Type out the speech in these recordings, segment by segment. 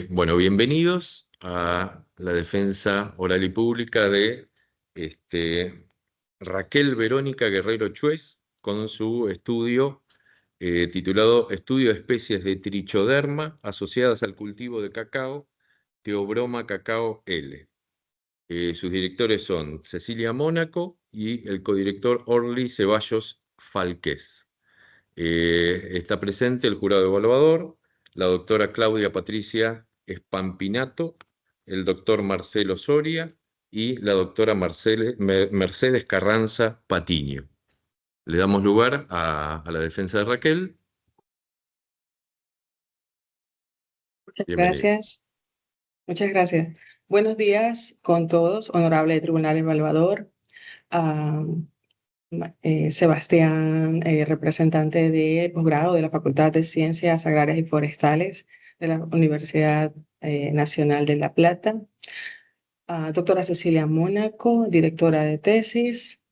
Bueno, bienvenidos a la defensa oral y pública de Raquel Verónica Guerrero Chuez con su estudio titulado Estudio de especies de Trichoderma asociadas al cultivo de cacao, Theobroma cacao L. Sus directores son Cecilia Mónaco y el codirector Orly Ceballos Falqués. Está presente el jurado evaluador, la doctora Claudia Patricia Spampinato, el doctor Marcelo Soria y la doctora Mercedes Carranza Patiño. Le damos lugar a la defensa de Raquel. Muchas Bienvenida. gracias. Muchas gracias. Buenos días con todos, honorable Tribunal Evaluador, a Sebastián, representante de posgrado de la Facultad de Ciencias Agrarias y Forestales de la Universidad Nacional de La Plata, a doctora Cecilia Mónaco, directora de tesis.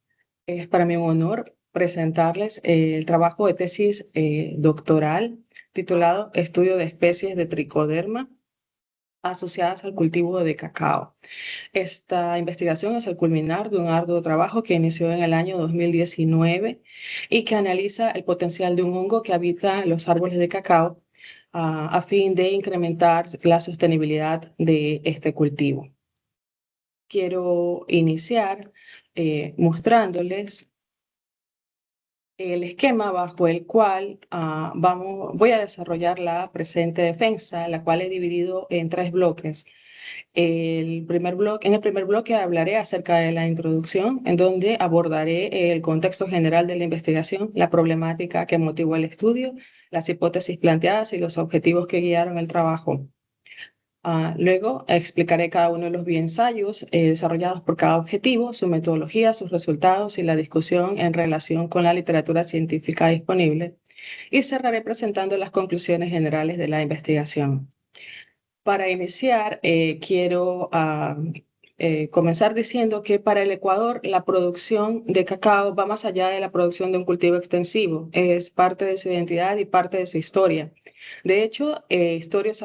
Es para mí un honor presentarles el trabajo de tesis doctoral titulado Estudio de especies de Tricoderma asociadas al cultivo de cacao. Esta investigación es el culminar de un arduo trabajo que inició en el año 2019 y que analiza el potencial de un hongo que habita los árboles de cacao a fin de incrementar la sostenibilidad de este cultivo. Quiero iniciar mostrándoles el esquema bajo el cual voy a desarrollar la presente defensa, la cual he dividido en 3 bloques. En el primer bloque hablaré acerca de la introducción, en donde abordaré el contexto general de la investigación, la problemática que motivó el estudio, las hipótesis planteadas y los objetivos que guiaron el trabajo. Luego explicaré cada uno de los bioensayos desarrollados por cada objetivo, su metodología, sus resultados y la discusión en relación con la literatura científica disponible. Y cerraré presentando las conclusiones generales de la investigación. Para iniciar, quiero comenzar diciendo que para el Ecuador la producción de cacao va más allá de la producción de un cultivo extensivo, es parte de su identidad y parte de su historia. De hecho, estudios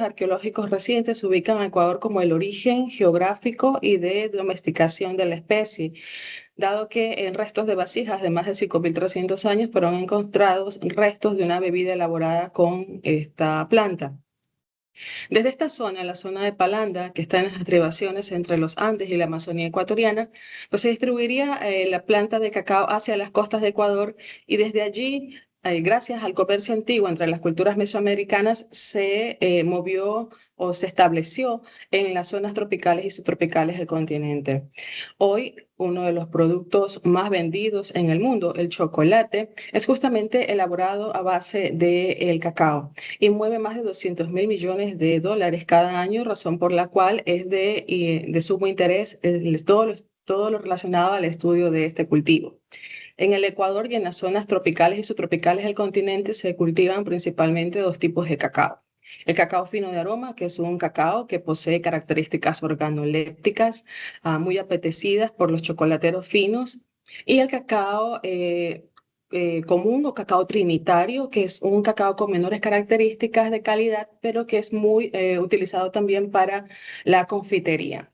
arqueológicos recientes ubican a Ecuador como el origen geográfico y de domesticación de la especie, dado que en restos de vasijas de más de 5.300 años fueron encontrados restos de una bebida elaborada con esta planta. Desde esta zona, la zona de Palanda, que está en las estribaciones entre los Andes y la Amazonía ecuatoriana, pues se distribuiría la planta de cacao hacia las costas de Ecuador y desde allí, gracias al comercio antiguo entre las culturas mesoamericanas, se movió o se estableció en las zonas tropicales y subtropicales del continente. Hoy, uno de los productos más vendidos en el mundo, el chocolate, es justamente elaborado a base del cacao y mueve más de 200.000 millones de dólares cada año, razón por la cual es de sumo interés todo lo relacionado al estudio de este cultivo. En el Ecuador y en las zonas tropicales y subtropicales del continente se cultivan principalmente 2 tipos de cacao. El cacao fino de aroma, que es un cacao que posee características organolépticas muy apetecidas por los chocolateros finos, y el cacao común o cacao trinitario, que es un cacao con menores características de calidad, pero que es muy utilizado también para la confitería.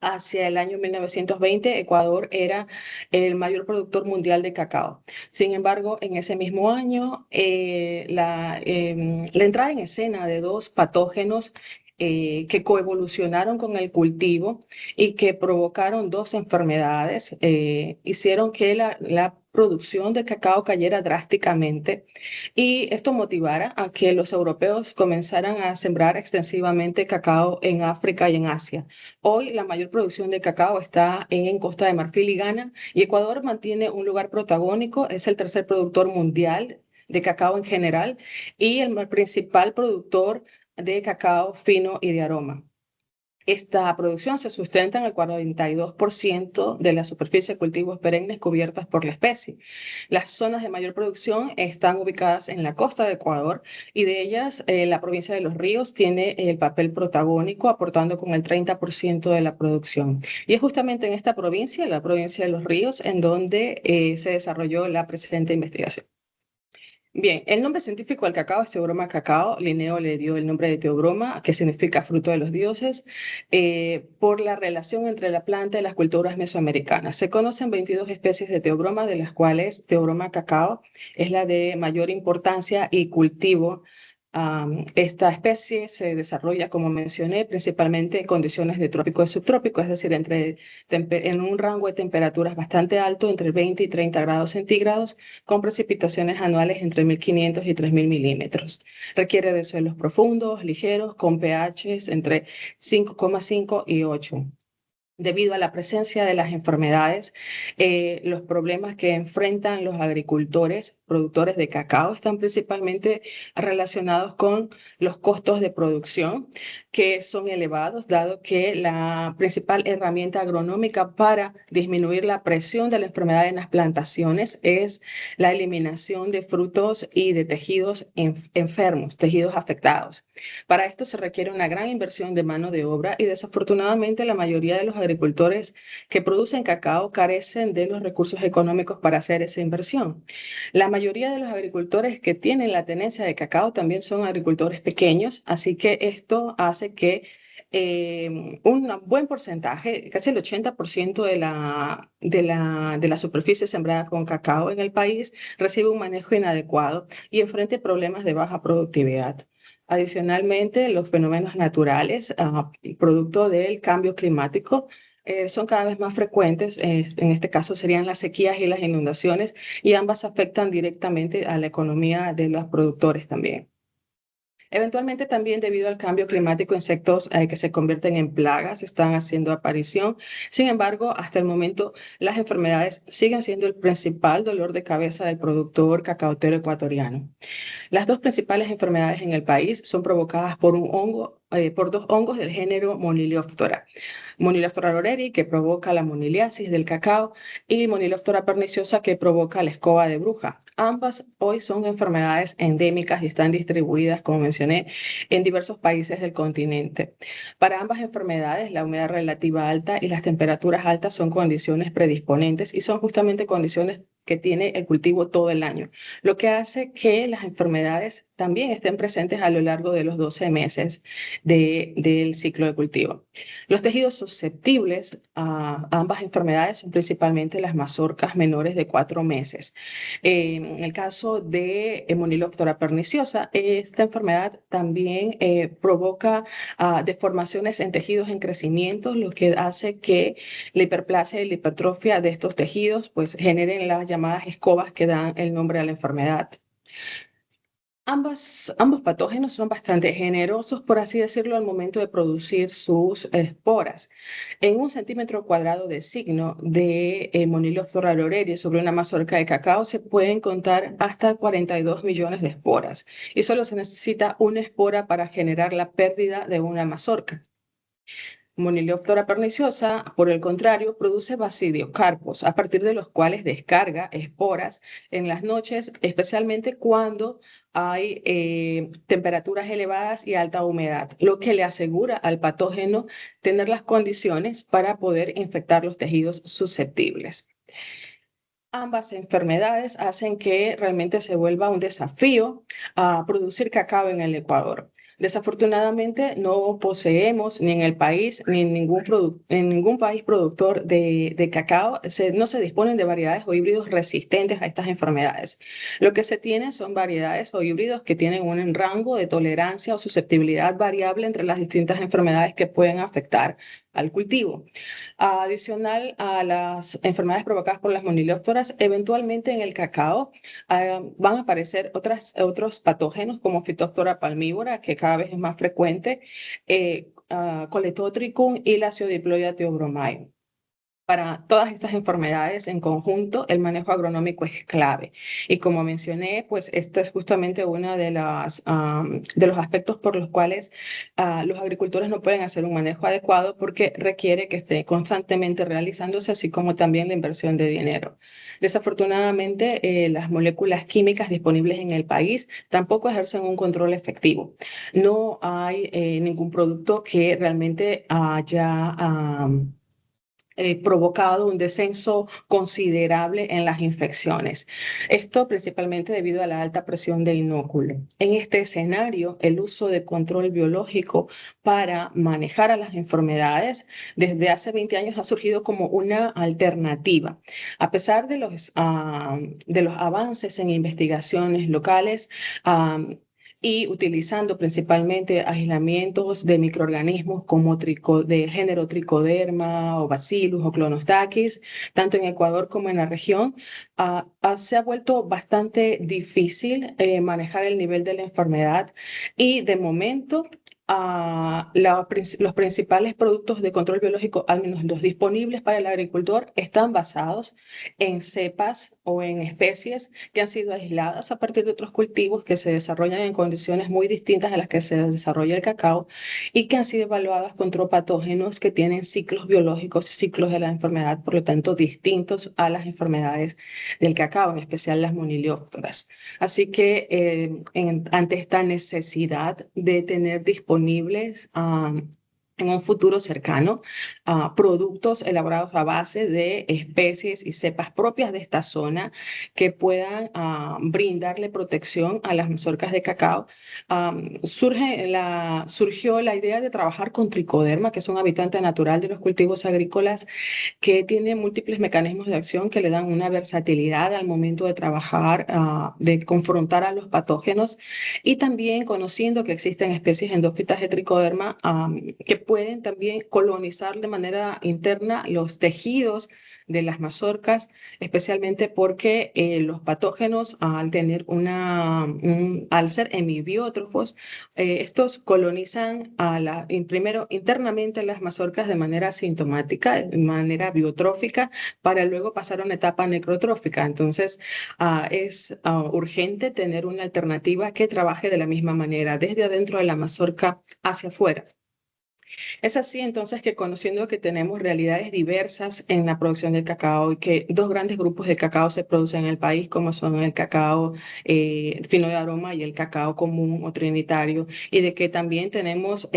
Hacia el año 1920, Ecuador era el mayor productor mundial de cacao. Sin embargo, en ese mismo año, la entrada en escena de 2 patógenos que coevolucionaron con el cultivo y que provocaron 2 enfermedades, hicieron que la producción de cacao cayera drásticamente, y esto motivara a que los europeos comenzaran a sembrar extensivamente cacao en África y en Asia. Hoy la mayor producción de cacao está en Costa de Marfil y Ghana, y Ecuador mantiene un lugar protagónico, es el tercer productor mundial de cacao en general y el principal productor de cacao fino y de aroma. Esta producción se sustenta en el 42% de la superficie de cultivos perennes cubiertas por la especie. Las zonas de mayor producción están ubicadas en la costa de Ecuador, y de ellas la provincia de Los Ríos tiene el papel protagónico, aportando con el 30% de la producción. Y es justamente en esta provincia, la provincia de Los Ríos, en donde se desarrolló la presente investigación. Bien, el nombre científico del cacao es Theobroma cacao. Linneo le dio el nombre de Theobroma, que significa fruto de los dioses, por la relación entre la planta y las culturas mesoamericanas. Se conocen 22 especies de Theobroma, de las cuales Theobroma cacao es la de mayor importancia y cultivo. Esta especie se desarrolla, como mencioné, principalmente en condiciones de trópico y subtrópico, es decir, en un rango de temperaturas bastante alto, entre 20 y 30 grados centígrados, con precipitaciones anuales entre 1.500 y 3.000 milímetros. Requiere de suelos profundos, ligeros, con pHs entre 5,5 y 8. Debido a la presencia de las enfermedades, los problemas que enfrentan los agricultores, productores de cacao, están principalmente relacionados con los costos de producción, que son elevados, dado que la principal herramienta agronómica para disminuir la presión de la enfermedad en las plantaciones es la eliminación de frutos y de tejidos enfermos, tejidos afectados. Para esto se requiere una gran inversión de mano de obra y desafortunadamente la mayoría de los agricultores que producen cacao carecen de los recursos económicos para hacer esa inversión. La mayoría de los agricultores que tienen la tenencia de cacao también son agricultores pequeños, así que esto hace que un buen porcentaje, casi el 80% de la superficie sembrada con cacao en el país recibe un manejo inadecuado y enfrenta problemas de baja productividad. Adicionalmente, los fenómenos naturales, producto del cambio climático, son cada vez más frecuentes. En este caso serían las sequías y las inundaciones, y ambas afectan directamente a la economía de los productores también. Eventualmente también debido al cambio climático, insectos que se convierten en plagas están haciendo aparición. Sin embargo, hasta el momento las enfermedades siguen siendo el principal dolor de cabeza del productor cacautero ecuatoriano. Las dos principales enfermedades en el país son provocadas por dos hongos del género Monilióftora. Monilóftora loreri, que provoca la moniliasis del cacao, y Monilóftora perniciosa, que provoca la escoba de bruja. Ambas hoy son enfermedades endémicas y están distribuidas, como mencioné, en diversos países del continente. Para ambas enfermedades, la humedad relativa alta y las temperaturas altas son condiciones predisponentes y son justamente condiciones que tiene el cultivo todo el año, lo que hace que las enfermedades también estén presentes a lo largo de los 12 meses del ciclo de cultivo. Los tejidos susceptibles a ambas enfermedades son principalmente las mazorcas menores de 4 meses. En el caso de Monilóftora perniciosa, esta enfermedad también provoca deformaciones en tejidos en crecimiento, lo que hace que la hiperplasia y la hipertrofia de estos tejidos pues generen las llamadas escobas que dan el nombre a la enfermedad. Ambos patógenos son bastante generosos, por así decirlo, al momento de producir sus esporas. En 1 centímetro cuadrado de signo de Monilóftora loreri sobre una mazorca de cacao se pueden contar hasta 42 millones de esporas, y solo se necesita una espora para generar la pérdida de una mazorca. Monilóftora perniciosa, por el contrario, produce basidiocarpos, a partir de los cuales descarga esporas en las noches, especialmente cuando hay temperaturas elevadas y alta humedad, lo que le asegura al patógeno tener las condiciones para poder infectar los tejidos susceptibles. Ambas enfermedades hacen que realmente se vuelva un desafío a producir cacao en el Ecuador. Desafortunadamente no poseemos ni en el país ni en ningún país productor de cacao, no se disponen de variedades o híbridos resistentes a estas enfermedades. Lo que se tiene son variedades o híbridos que tienen un rango de tolerancia o susceptibilidad variable entre las distintas enfermedades que pueden afectar al cultivo. Adicional a las enfermedades provocadas por las monilóftoras, eventualmente en el cacao van a aparecer otros patógenos como Phytophthora palmivora, que cada vez es más frecuente, Coletotricum y la Pseudiploida theobromai. Para todas estas enfermedades en conjunto, el manejo agronómico es clave. Y como mencioné, pues este es justamente uno de los aspectos por los cuales los agricultores no pueden hacer un manejo adecuado, porque requiere que esté constantemente realizándose, así como también la inversión de dinero. Desafortunadamente, las moléculas químicas disponibles en el país tampoco ejercen un control efectivo. No hay ningún producto que realmente haya provocado un descenso considerable en las infecciones. Esto principalmente debido a la alta presión de inóculo. En este escenario, el uso de control biológico para manejar a las enfermedades desde hace 20 años ha surgido como una alternativa. A pesar de los avances en investigaciones locales, y utilizando principalmente aislamientos de microorganismos como del género Trichoderma o Bacillus o Clonostaquis, tanto en Ecuador como en la región, se ha vuelto bastante difícil manejar el nivel de la enfermedad y de momento los principales productos de control biológico, al menos los disponibles para el agricultor, están basados en cepas o en especies que han sido aisladas a partir de otros cultivos que se desarrollan en condiciones muy distintas a las que se desarrolla el cacao y que han sido evaluadas contra patógenos que tienen ciclos biológicos, ciclos de la enfermedad, por lo tanto, distintos a las enfermedades del cacao, en especial las moniliópteras. Así que ante esta necesidad de tener disponibles en un futuro cercano, productos elaborados a base de especies y cepas propias de esta zona que puedan brindarle protección a las mazorcas de cacao. Surgió la idea de trabajar con tricoderma, que es un habitante natural de los cultivos agrícolas que tiene múltiples mecanismos de acción que le dan una versatilidad al momento de trabajar, de confrontar a los patógenos, y también conociendo que existen especies endófitas de tricoderma que pueden también colonizar de manera interna los tejidos de las mazorcas, especialmente porque los patógenos, al ser hemibiótrofos, estos colonizan primero internamente las mazorcas de manera asintomática, de manera biotrófica, para luego pasar a una etapa necrotrófica. Entonces, es urgente tener una alternativa que trabaje de la misma manera, desde adentro de la mazorca hacia afuera. Es así entonces que, conociendo que tenemos realidades diversas en la producción del cacao y que dos grandes grupos de cacao se producen en el país, como son el cacao fino de aroma y el cacao común o trinitario, y de que también tenemos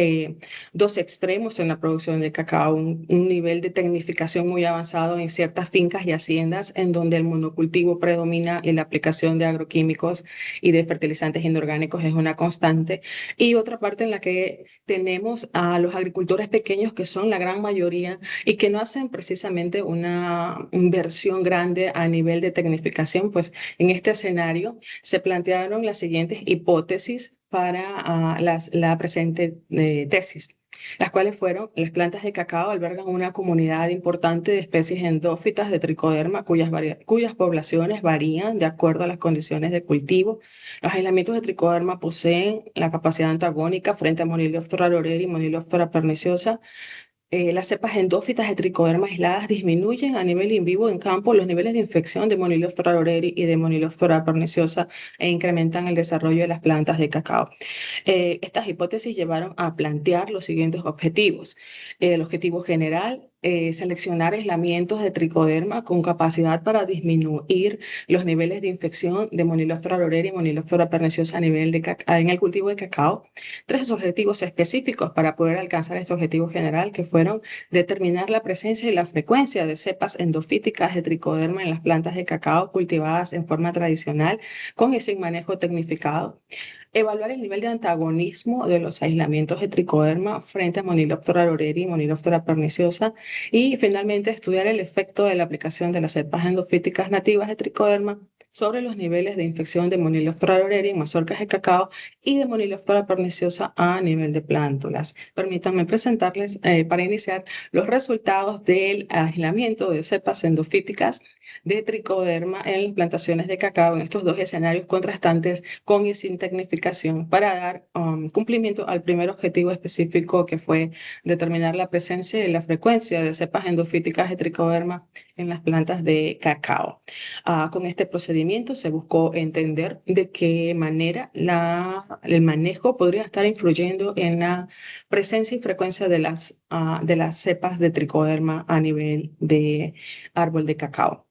dos extremos en la producción de cacao, un nivel de tecnificación muy avanzado en ciertas fincas y haciendas en donde el monocultivo predomina y la aplicación de agroquímicos y de fertilizantes inorgánicos es una constante, y otra parte en la que tenemos a los agricultores pequeños, que son la gran mayoría y que no hacen precisamente una inversión grande a nivel de tecnificación. Pues en este escenario se plantearon las siguientes hipótesis para la presente tesis, las cuales fueron: las plantas de cacao albergan una comunidad importante de especies endófitas de tricoderma cuyas poblaciones varían de acuerdo a las condiciones de cultivo. Los aislamientos de tricoderma poseen la capacidad antagónica frente a Moniloptera loreri y Moniloptera perniciosa. Las cepas endófitas de tricoderma aisladas disminuyen a nivel in vivo en campo los niveles de infección de Moniloptera loreri y de Moniloptera perniciosa e incrementan el desarrollo de las plantas de cacao. Estas hipótesis llevaron a plantear los siguientes objetivos. El objetivo general: seleccionar aislamientos de tricoderma con capacidad para disminuir los niveles de infección de Moniloptera loreri y Moniloptera perniciosa en el cultivo de cacao. Tres objetivos específicos para poder alcanzar este objetivo general, que fueron determinar la presencia y la frecuencia de cepas endofíticas de tricoderma en las plantas de cacao cultivadas en forma tradicional, con y sin manejo tecnificado; evaluar el nivel de antagonismo de los aislamientos de tricoderma frente a Moniloptera loreri y Moniloptera perniciosa; y finalmente estudiar el efecto de la aplicación de las cepas endofíticas nativas de tricoderma sobre los niveles de infección de Moniloptera loreri en mazorcas de cacao y de Moniloptera perniciosa a nivel de plántulas. Permítanme presentarles, para iniciar, los resultados del aislamiento de cepas endofíticas de tricoderma en plantaciones de cacao en estos dos escenarios contrastantes, con y sin tecnificación, para dar cumplimiento al primer objetivo específico, que fue determinar la presencia y la frecuencia de cepas endofíticas de tricoderma en las plantas de cacao. Con este procedimiento se buscó entender de qué manera el manejo podría estar influyendo en la presencia y frecuencia de las cepas de tricoderma a nivel de árbol de cacao.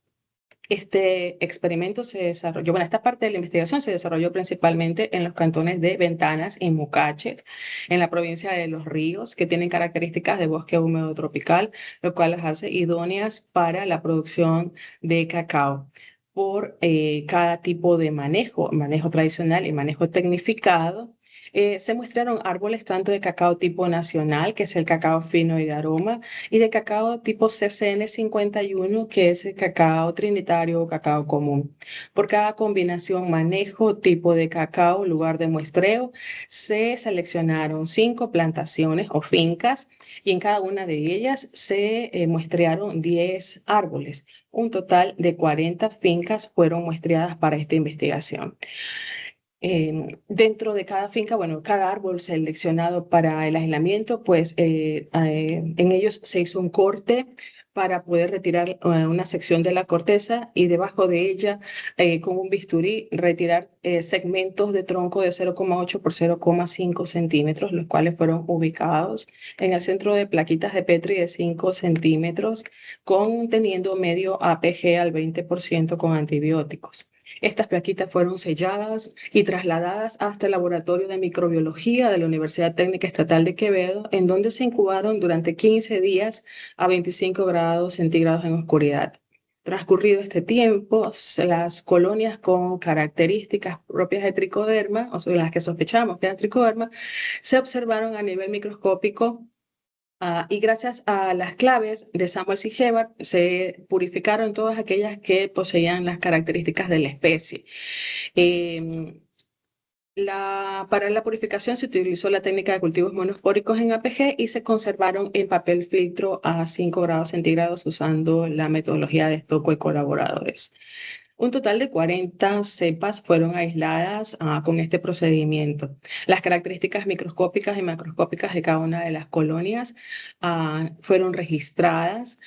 Este experimento se desarrolló, bueno, esta parte de la investigación se desarrolló principalmente en los cantones de Ventanas y Mucaches, en la provincia de Los Ríos, que tienen características de bosque húmedo tropical, lo cual las hace idóneas para la producción de cacao. Por cada tipo de manejo, manejo tradicional y manejo tecnificado, se muestraron árboles tanto de cacao tipo nacional, que es el cacao fino y de aroma, y de cacao tipo CCN 51, que es el cacao trinitario o cacao común. Por cada combinación, manejo, tipo de cacao, lugar de muestreo, se seleccionaron 5 plantaciones o fincas y en cada una de ellas se muestrearon 10 árboles. Un total de 40 fincas fueron muestreadas para esta investigación. Dentro de cada finca, bueno, cada árbol seleccionado para el aislamiento, pues en ellos se hizo un corte para poder retirar una sección de la corteza y debajo de ella, con un bisturí, retirar segmentos de tronco de 0,8 por 0,5 centímetros, los cuales fueron ubicados en el centro de plaquitas de Petri de 5 centímetros, conteniendo medio APG al 20% con antibióticos. Estas plaquitas fueron selladas y trasladadas hasta el Laboratorio de Microbiología de la Universidad Técnica Estatal de Quevedo, en donde se incubaron durante 15 días a 25 grados centígrados en oscuridad. Transcurrido este tiempo, las colonias con características propias de tricoderma, o sea, las que sospechamos que eran tricoderma, se observaron a nivel microscópico. Y gracias a las claves de Samuel C. Hubbard se purificaron todas aquellas que poseían las características de la especie. Em, para la purificación se utilizó la técnica de cultivos monospóricos en APG y se conservaron en papel filtro a 5 grados centígrados usando la metodología de Stocco y colaboradores. Un total de 40 cepas fueron aisladas con este procedimiento. Las características microscópicas y macroscópicas de cada una de las colonias fueron registradas,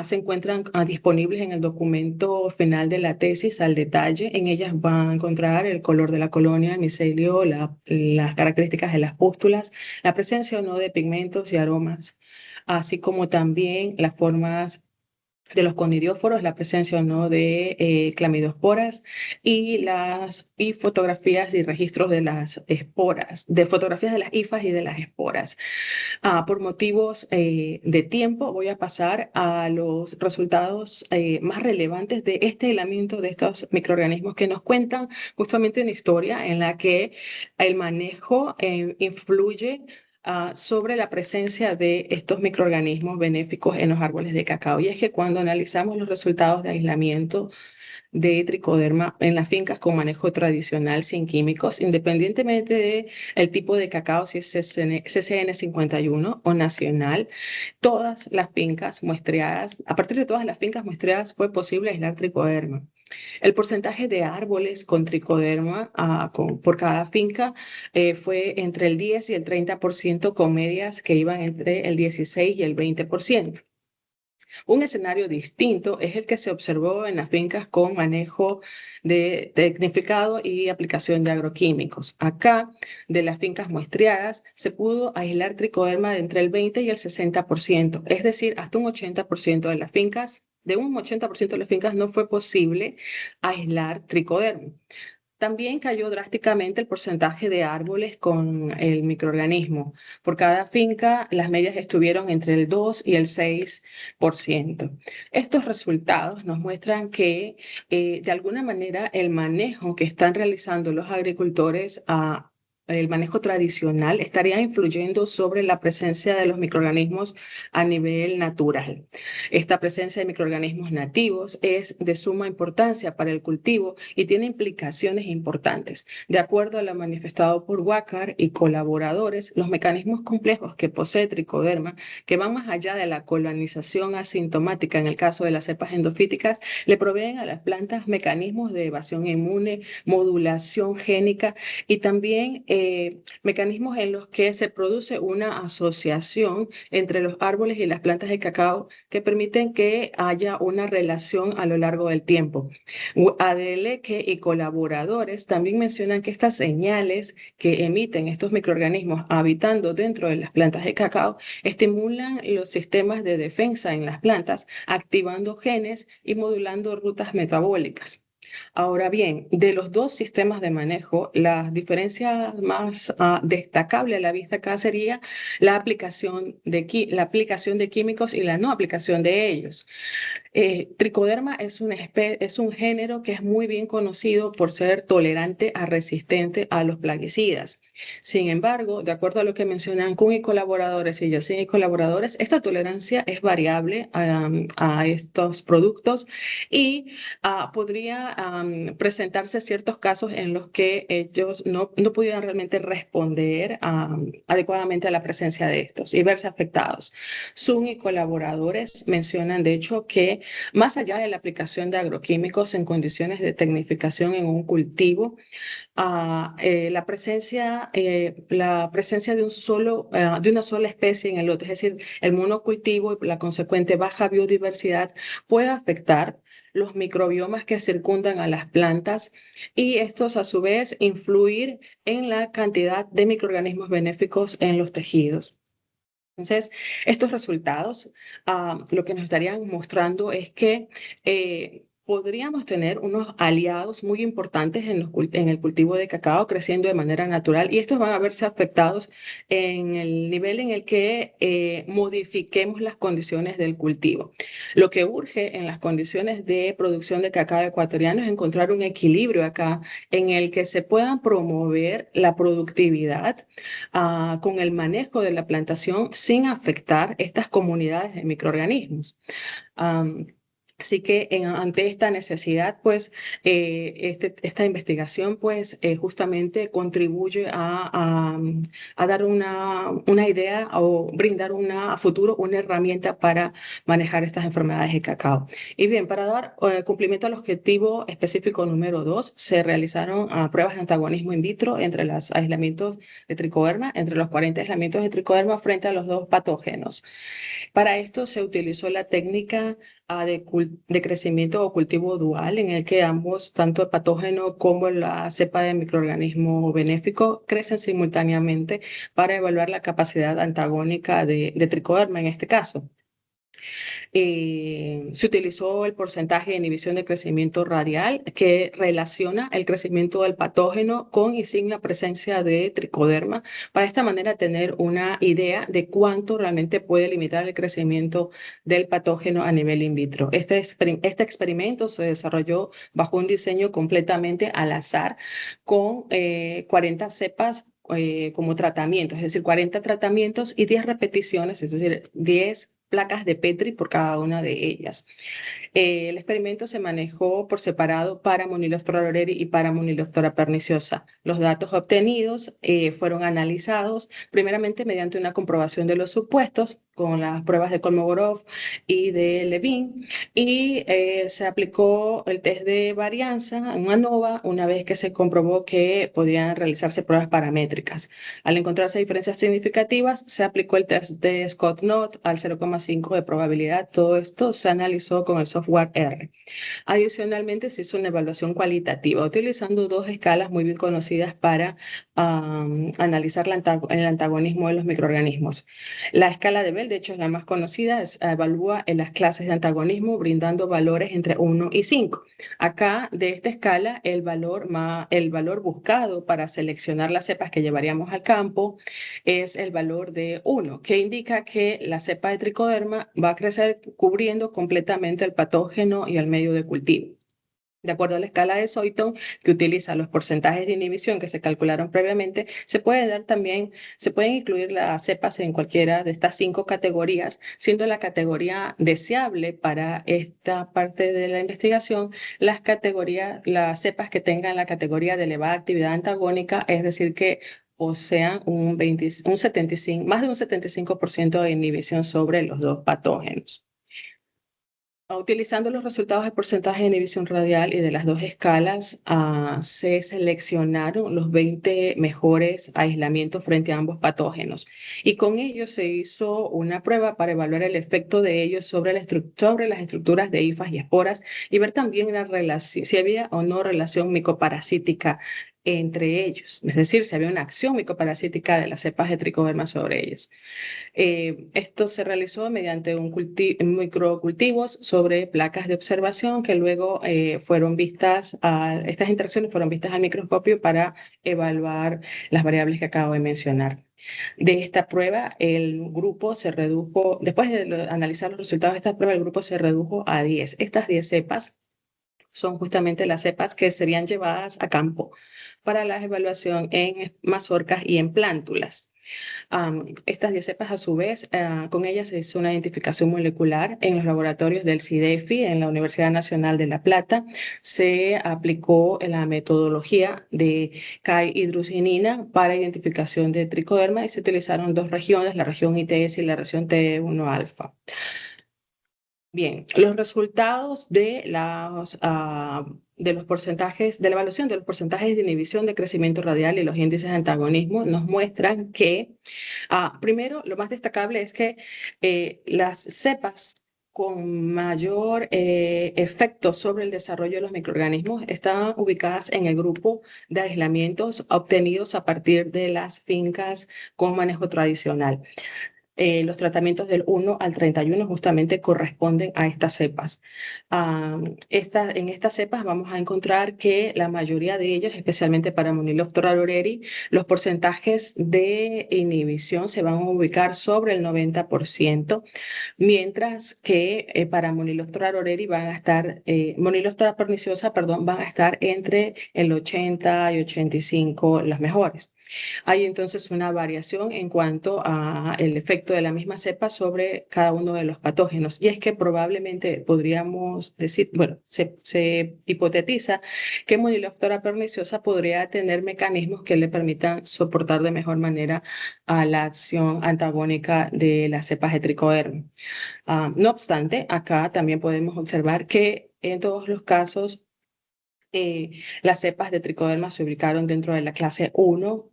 se encuentran disponibles en el documento final de la tesis al detalle. En ellas van a encontrar el color de la colonia, el micelio, las características de las pústulas, la presencia o no de pigmentos y aromas, así como también las formas de los conidióforos, la presencia o no de clamidosporas y fotografías y registros de las esporas, de fotografías de las hifas y de las esporas. Por motivos de tiempo, voy a pasar a los resultados más relevantes de este aislamiento de estos microorganismos que nos cuentan justamente una historia en la que el manejo influye sobre la presencia de estos microorganismos benéficos en los árboles de cacao. Y es que cuando analizamos los resultados de aislamiento de tricoderma en las fincas con manejo tradicional sin químicos, independientemente del tipo de cacao, si es CCN 51 o nacional, todas las fincas muestreadas, a partir de todas las fincas muestreadas fue posible aislar tricoderma. El porcentaje de árboles con tricoderma por cada finca fue entre el 10 y el 30%, con medias que iban entre el 16 y el 20%. Un escenario distinto es el que se observó en las fincas con manejo de tecnificado y aplicación de agroquímicos. Acá, de las fincas muestreadas, se pudo aislar tricoderma de entre el 20 y el 60%, es decir, hasta un 80% de las fincas. De un 80% de las fincas no fue posible aislar tricoderma. También cayó drásticamente el porcentaje de árboles con el microorganismo. Por cada finca, las medias estuvieron entre el 2 y el 6%. Estos resultados nos muestran que, de alguna manera, el manejo que están realizando los agricultores el manejo tradicional estaría influyendo sobre la presencia de los microorganismos a nivel natural. Esta presencia de microorganismos nativos es de suma importancia para el cultivo y tiene implicaciones importantes. De acuerdo a lo manifestado por Wacker y colaboradores, los mecanismos complejos que posee tricoderma, que van más allá de la colonización asintomática en el caso de las cepas endofíticas, le proveen a las plantas mecanismos de evasión inmune, modulación génica y también mecanismos en los que se produce una asociación entre los árboles y las plantas de cacao que permiten que haya una relación a lo largo del tiempo. Adeleke y colaboradores también mencionan que estas señales que emiten estos microorganismos habitando dentro de las plantas de cacao estimulan los sistemas de defensa en las plantas, activando genes y modulando rutas metabólicas. Ahora bien, de los dos sistemas de manejo, la diferencia más destacable a la vista acá sería la aplicación de químicos y la no aplicación de ellos. Tricoderma es un género que es muy bien conocido por ser tolerante a resistente a los plaguicidas. Sin embargo, de acuerdo a lo que mencionan Kuhn y colaboradores y Yacine y colaboradores, esta tolerancia es variable a estos productos y podría presentarse ciertos casos en los que ellos no pudieran realmente responder adecuadamente a la presencia de estos y verse afectados. Sun y colaboradores mencionan, de hecho, que más allá de la aplicación de agroquímicos en condiciones de tecnificación en un cultivo, la presencia de una sola especie en el lote, es decir, el monocultivo y la consecuente baja biodiversidad puede afectar los microbiomas que circundan a las plantas y estos a su vez influir en la cantidad de microorganismos benéficos en los tejidos. Entonces, estos resultados lo que nos estarían mostrando es que podríamos tener unos aliados muy importantes en el cultivo de cacao creciendo de manera natural y estos van a verse afectados en el nivel en el que modifiquemos las condiciones del cultivo. Lo que urge en las condiciones de producción de cacao ecuatoriano es encontrar un equilibrio acá en el que se puedan promover la productividad con el manejo de la plantación sin afectar estas comunidades de microorganismos. Así que ante esta necesidad, pues, esta investigación, pues, justamente contribuye a dar una idea o brindar a futuro una herramienta para manejar estas enfermedades de cacao. Y bien, para dar cumplimiento al objetivo específico número 2, se realizaron pruebas de antagonismo in vitro entre los aislamientos de tricoderma, entre los 40 aislamientos de tricoderma frente a los dos patógenos. Para esto se utilizó la técnica de crecimiento o cultivo dual, en el que ambos, tanto el patógeno como la cepa de microorganismo benéfico, crecen simultáneamente para evaluar la capacidad antagónica de tricoderma en este caso. Se utilizó el porcentaje de inhibición de crecimiento radial que relaciona el crecimiento del patógeno con y sin la presencia de tricoderma, para de esta manera tener una idea de cuánto realmente puede limitar el crecimiento del patógeno a nivel in vitro. Este experimento se desarrolló bajo un diseño completamente al azar con 40 cepas como tratamiento, es decir, 40 tratamientos y 10 repeticiones, es decir, 10 placas de Petri por cada una de ellas. El experimento se manejó por separado para Moniloftora olereri y para Moniloftora perniciosa. Los datos obtenidos fueron analizados primeramente mediante una comprobación de los supuestos con las pruebas de Kolmogorov y de Levin y se aplicó el test de varianza en ANOVA una vez que se comprobó que podían realizarse pruebas paramétricas. Al encontrarse diferencias significativas, se aplicó el test de Scott-Knott al 0,5 de probabilidad. Todo esto se analizó con el software R. Adicionalmente, se hizo una evaluación cualitativa utilizando dos escalas muy bien conocidas para analizar el antagonismo de los microorganismos. La escala de Bell, de hecho, es la más conocida, evalúa en las clases de antagonismo brindando valores entre 1 y 5. Acá, de esta escala, el valor buscado para seleccionar las cepas que llevaríamos al campo es el valor de 1, que indica que la cepa de tricoderma va a crecer cubriendo completamente el patógeno y el medio de cultivo. De acuerdo a la escala de Soyton, que utiliza los porcentajes de inhibición que se calcularon previamente, se pueden incluir las cepas en cualquiera de estas 5 categorías, siendo la categoría deseable para esta parte de la investigación las cepas que tengan la categoría de elevada actividad antagónica, es decir, que posean más de un 75% de inhibición sobre los dos patógenos. Utilizando los resultados de porcentaje de inhibición radial y de las dos escalas, se seleccionaron los 20 mejores aislamientos frente a ambos patógenos. Y con ello se hizo una prueba para evaluar el efecto de ellos sobre las estructuras de hifas y esporas y ver también la relación, si había o no relación micoparasítica entre ellos. Es decir, si había una acción micoparasítica de las cepas de tricoderma sobre ellos. Esto se realizó mediante microcultivos sobre placas de observación que luego fueron vistas, estas interacciones fueron vistas al microscopio para evaluar las variables que acabo de mencionar. De esta prueba, el grupo se redujo, después de analizar los resultados de esta prueba, el grupo se redujo a 10. Estas 10 cepas son justamente las cepas que serían llevadas a campo para la evaluación en mazorcas y en plántulas. Estas 10 cepas, a su vez, con ellas se hizo una identificación molecular en los laboratorios del CIDEFI en la Universidad Nacional de La Plata. Se aplicó la metodología de K-hidrocinina para identificación de tricoderma y se utilizaron dos regiones, la región ITS y la región T1-alfa. Bien, los resultados de los porcentajes, de la evaluación de los porcentajes de inhibición de crecimiento radial y los índices de antagonismo nos muestran que, primero, lo más destacable es que las cepas con mayor efecto sobre el desarrollo de los microorganismos están ubicadas en el grupo de aislamientos obtenidos a partir de las fincas con manejo tradicional. Los tratamientos del 1 al 31 justamente corresponden a estas cepas. En estas cepas vamos a encontrar que la mayoría de ellos, especialmente para Moniloptera aureri, los porcentajes de inhibición se van a ubicar sobre el 90%, mientras que para Moniloptera aureri van a estar, Moniloptera perniciosa, perdón, van a estar entre el 80 y 85 las mejores. Hay entonces una variación en cuanto al efecto de la misma cepa sobre cada uno de los patógenos. Y es que probablemente podríamos decir, bueno, se hipotetiza que Moniloptera perniciosa podría tener mecanismos que le permitan soportar de mejor manera a la acción antagónica de las cepas de tricoderma. No obstante, acá también podemos observar que en todos los casos las cepas de tricoderma se ubicaron dentro de la clase 1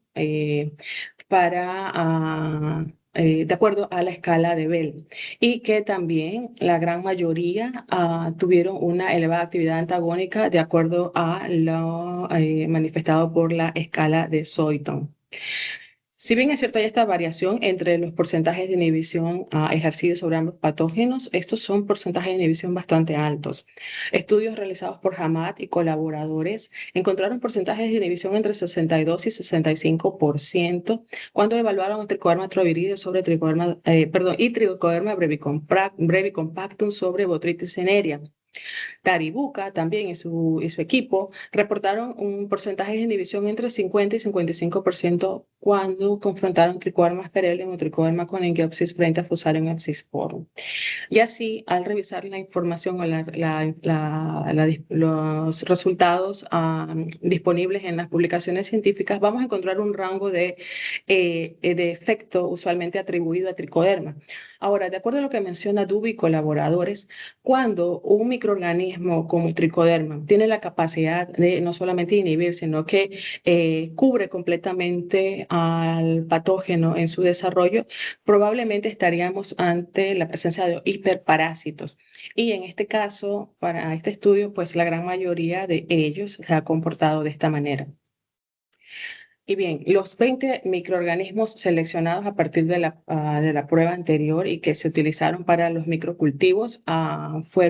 de acuerdo a la escala de Bell, y que también la gran mayoría tuvieron una elevada actividad antagónica de acuerdo a lo manifestado por la escala de Soiton. Si bien es cierto, hay esta variación entre los porcentajes de inhibición ejercidos sobre ambos patógenos, estos son porcentajes de inhibición bastante altos. Estudios realizados por Hamad y colaboradores encontraron porcentajes de inhibición entre 62 y 65% cuando evaluaron Trichoderma troviride sobre Trichoderma brevicompactum sobre Botrytis cinerea. Taribuca también y su equipo reportaron un porcentaje de inhibición entre 50 y 55% cuando confrontaron Trichoderma asperellum o Trichoderma conengiopsis frente a Fusarium abscisporum. Y así, al revisar la información o los resultados disponibles en las publicaciones científicas, vamos a encontrar un rango de efecto usualmente atribuido a tricoderma. Ahora, de acuerdo a lo que menciona Duby y colaboradores, cuando un microorganismo como el tricoderma tiene la capacidad de no solamente inhibir, sino que cubre completamente al patógeno en su desarrollo, probablemente estaríamos ante la presencia de hiperparásitos. Y en este caso, para este estudio, pues la gran mayoría de ellos se ha comportado de esta manera. Y bien, los 20 microorganismos seleccionados a partir de la prueba anterior y que se utilizaron para los microcultivos fue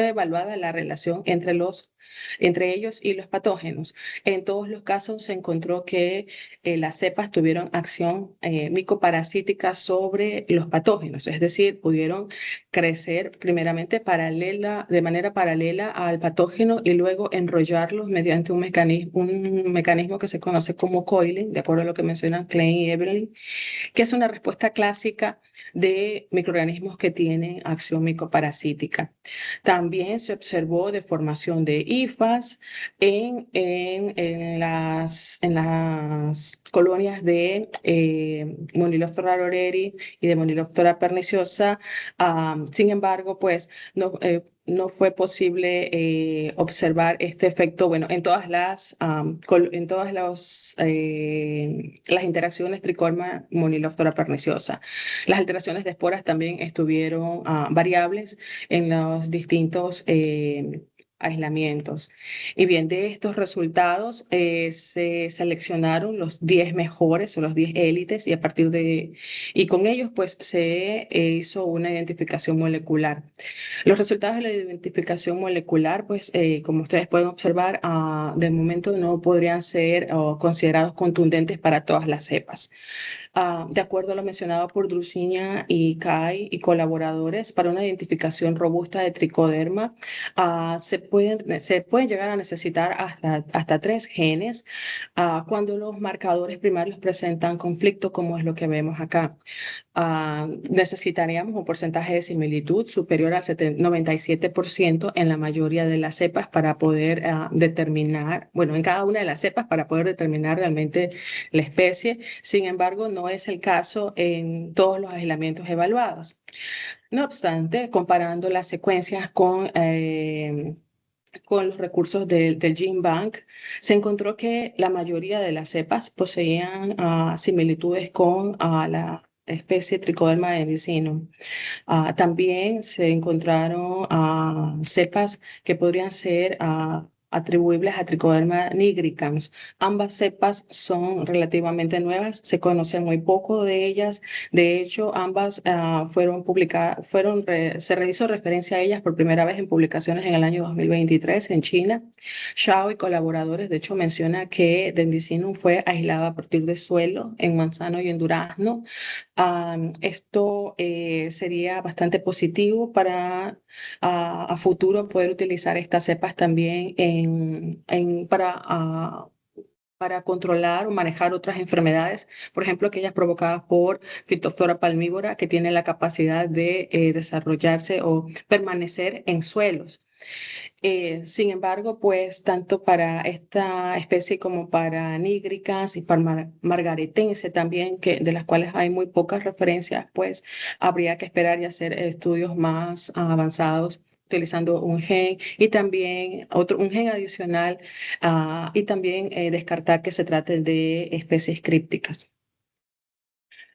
evaluada la relación entre ellos y los patógenos. En todos los casos se encontró que las cepas tuvieron acción micoparasítica sobre los patógenos, es decir, pudieron crecer primeramente de manera paralela al patógeno y luego enrollarlos mediante un mecanismo que se conoce como coiling, de acuerdo a lo que mencionan Klein y Eberlin, que es una respuesta clásica de microorganismos que tienen acción micoparasítica. También se observó deformación de IFAS en las colonias de Moniloptera roreri y de Moniloptera perniciosa. Sin embargo, pues no fue posible observar este efecto, bueno, en todas las interacciones Tricorma Moniloptera perniciosa. Las alteraciones de esporas también estuvieron variables en los distintos aislamientos. Y bien, de estos resultados se seleccionaron los 10 mejores o los 10 élites y con ellos pues se hizo una identificación molecular. Los resultados de la identificación molecular, pues como ustedes pueden observar, de momento no podrían ser considerados contundentes para todas las cepas. De acuerdo a lo mencionado por Drusiña y Kai y colaboradores, para una identificación robusta de tricoderma, se pueden llegar a necesitar hasta 3 genes cuando los marcadores primarios presentan conflicto, como es lo que vemos acá. Necesitaríamos un porcentaje de similitud superior al 97% en la mayoría de las cepas para poder determinar, bueno, en cada una de las cepas para poder determinar realmente la especie. Sin embargo, no es el caso en todos los aislamientos evaluados. No obstante, comparando las secuencias con los recursos del GenBank, se encontró que la mayoría de las cepas poseían similitudes con la especie Trichoderma endicinum. También se encontraron cepas que podrían ser atribuibles a Trichoderma nigricans. Ambas cepas son relativamente nuevas, se conoce muy poco de ellas. De hecho, ambas fueron publicadas, se hizo referencia a ellas por primera vez en publicaciones en el año 2023 en China. Shao y colaboradores, de hecho, menciona que Dendicinum fue aislado a partir de suelo en manzano y en durazno. Esto sería bastante positivo para a futuro poder utilizar estas cepas también para controlar o manejar otras enfermedades, por ejemplo, aquellas provocadas por Phytophthora palmivora, que tiene la capacidad de desarrollarse o permanecer en suelos. Sin embargo, pues tanto para esta especie como para nígricas y para margaretense también, de las cuales hay muy pocas referencias, pues habría que esperar y hacer estudios más avanzados utilizando un gen y también un gen adicional y también descartar que se trate de especies crípticas.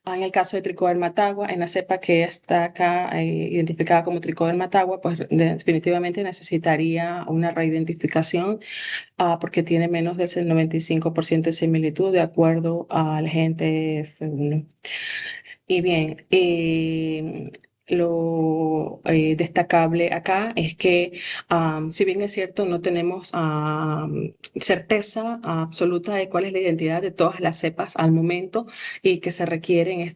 En el caso de Trichoderma tagua, en la cepa que está acá identificada como Trichoderma tagua, pues definitivamente necesitaría una reidentificación porque tiene menos del 95% de similitud de acuerdo al gen TF1. Y bien, lo destacable acá es que, si bien es cierto, no tenemos certeza absoluta de cuál es la identidad de todas las cepas al momento y que se requiere en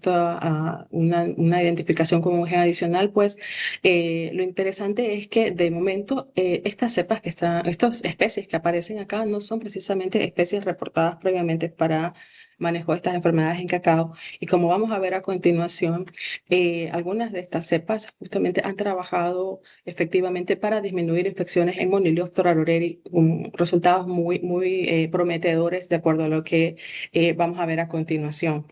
una identificación como un gen adicional, pues lo interesante es que de momento estas cepas estas especies que aparecen acá no son precisamente especies reportadas previamente para manejo de estas enfermedades en cacao. Y como vamos a ver a continuación, algunas de estas cepas justamente han trabajado efectivamente para disminuir infecciones en Moniloptera roreri, con resultados muy prometedores de acuerdo a lo que vamos a ver a continuación.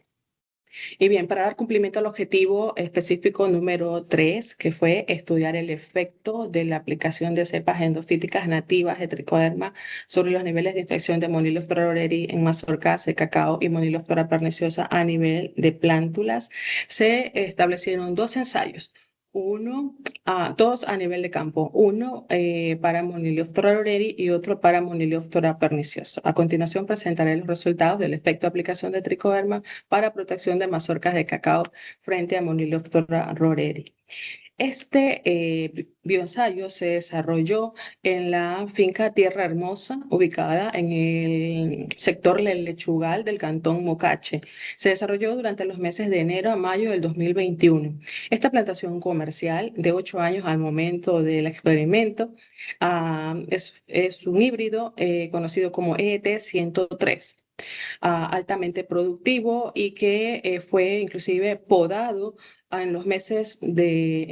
Y bien, para dar cumplimiento al objetivo específico número 3, que fue estudiar el efecto de la aplicación de cepas endofíticas nativas de Trichoderma sobre los niveles de infección de Moniloptera roreri en mazorcas de cacao y Moniloptera perniciosa a nivel de plántulas, se establecieron 2 ensayos. Dos a nivel de campo, uno para Moniloptera roreri y otro para Moniloptera perniciosa. A continuación presentaré los resultados del efecto de aplicación de Trichoderma para protección de mazorcas de cacao frente a Moniloptera roreri. Este bioensayo se desarrolló en la finca Tierra Hermosa, ubicada en el sector del Lechugal del cantón Mocache. Se desarrolló durante los meses de enero a mayo del 2021. Esta plantación comercial de 8 años al momento del experimento es un híbrido conocido como EET 103. Altamente productivo y que fue inclusive podado en los meses de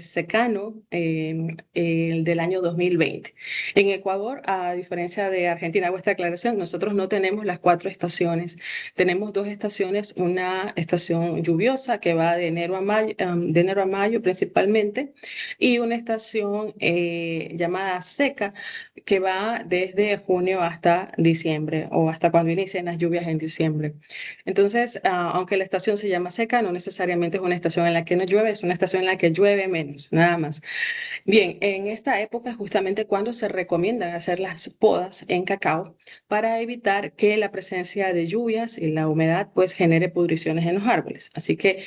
secano del año 2020. En Ecuador, a diferencia de Argentina, hago esta aclaración, nosotros no tenemos las 4 estaciones. Tenemos 2 estaciones, una estación lluviosa que va de enero a mayo principalmente, y una estación llamada seca que va desde junio hasta diciembre o hasta cuando inician las lluvias en diciembre. Entonces, aunque la estación se llama seca, no necesariamente es una estación en la que no llueve, es una estación en la que llueve menos, nada más. Bien, en esta época es justamente cuando se recomiendan hacer las podas en cacao para evitar que la presencia de lluvias y la humedad pues genere pudriciones en los árboles. Así que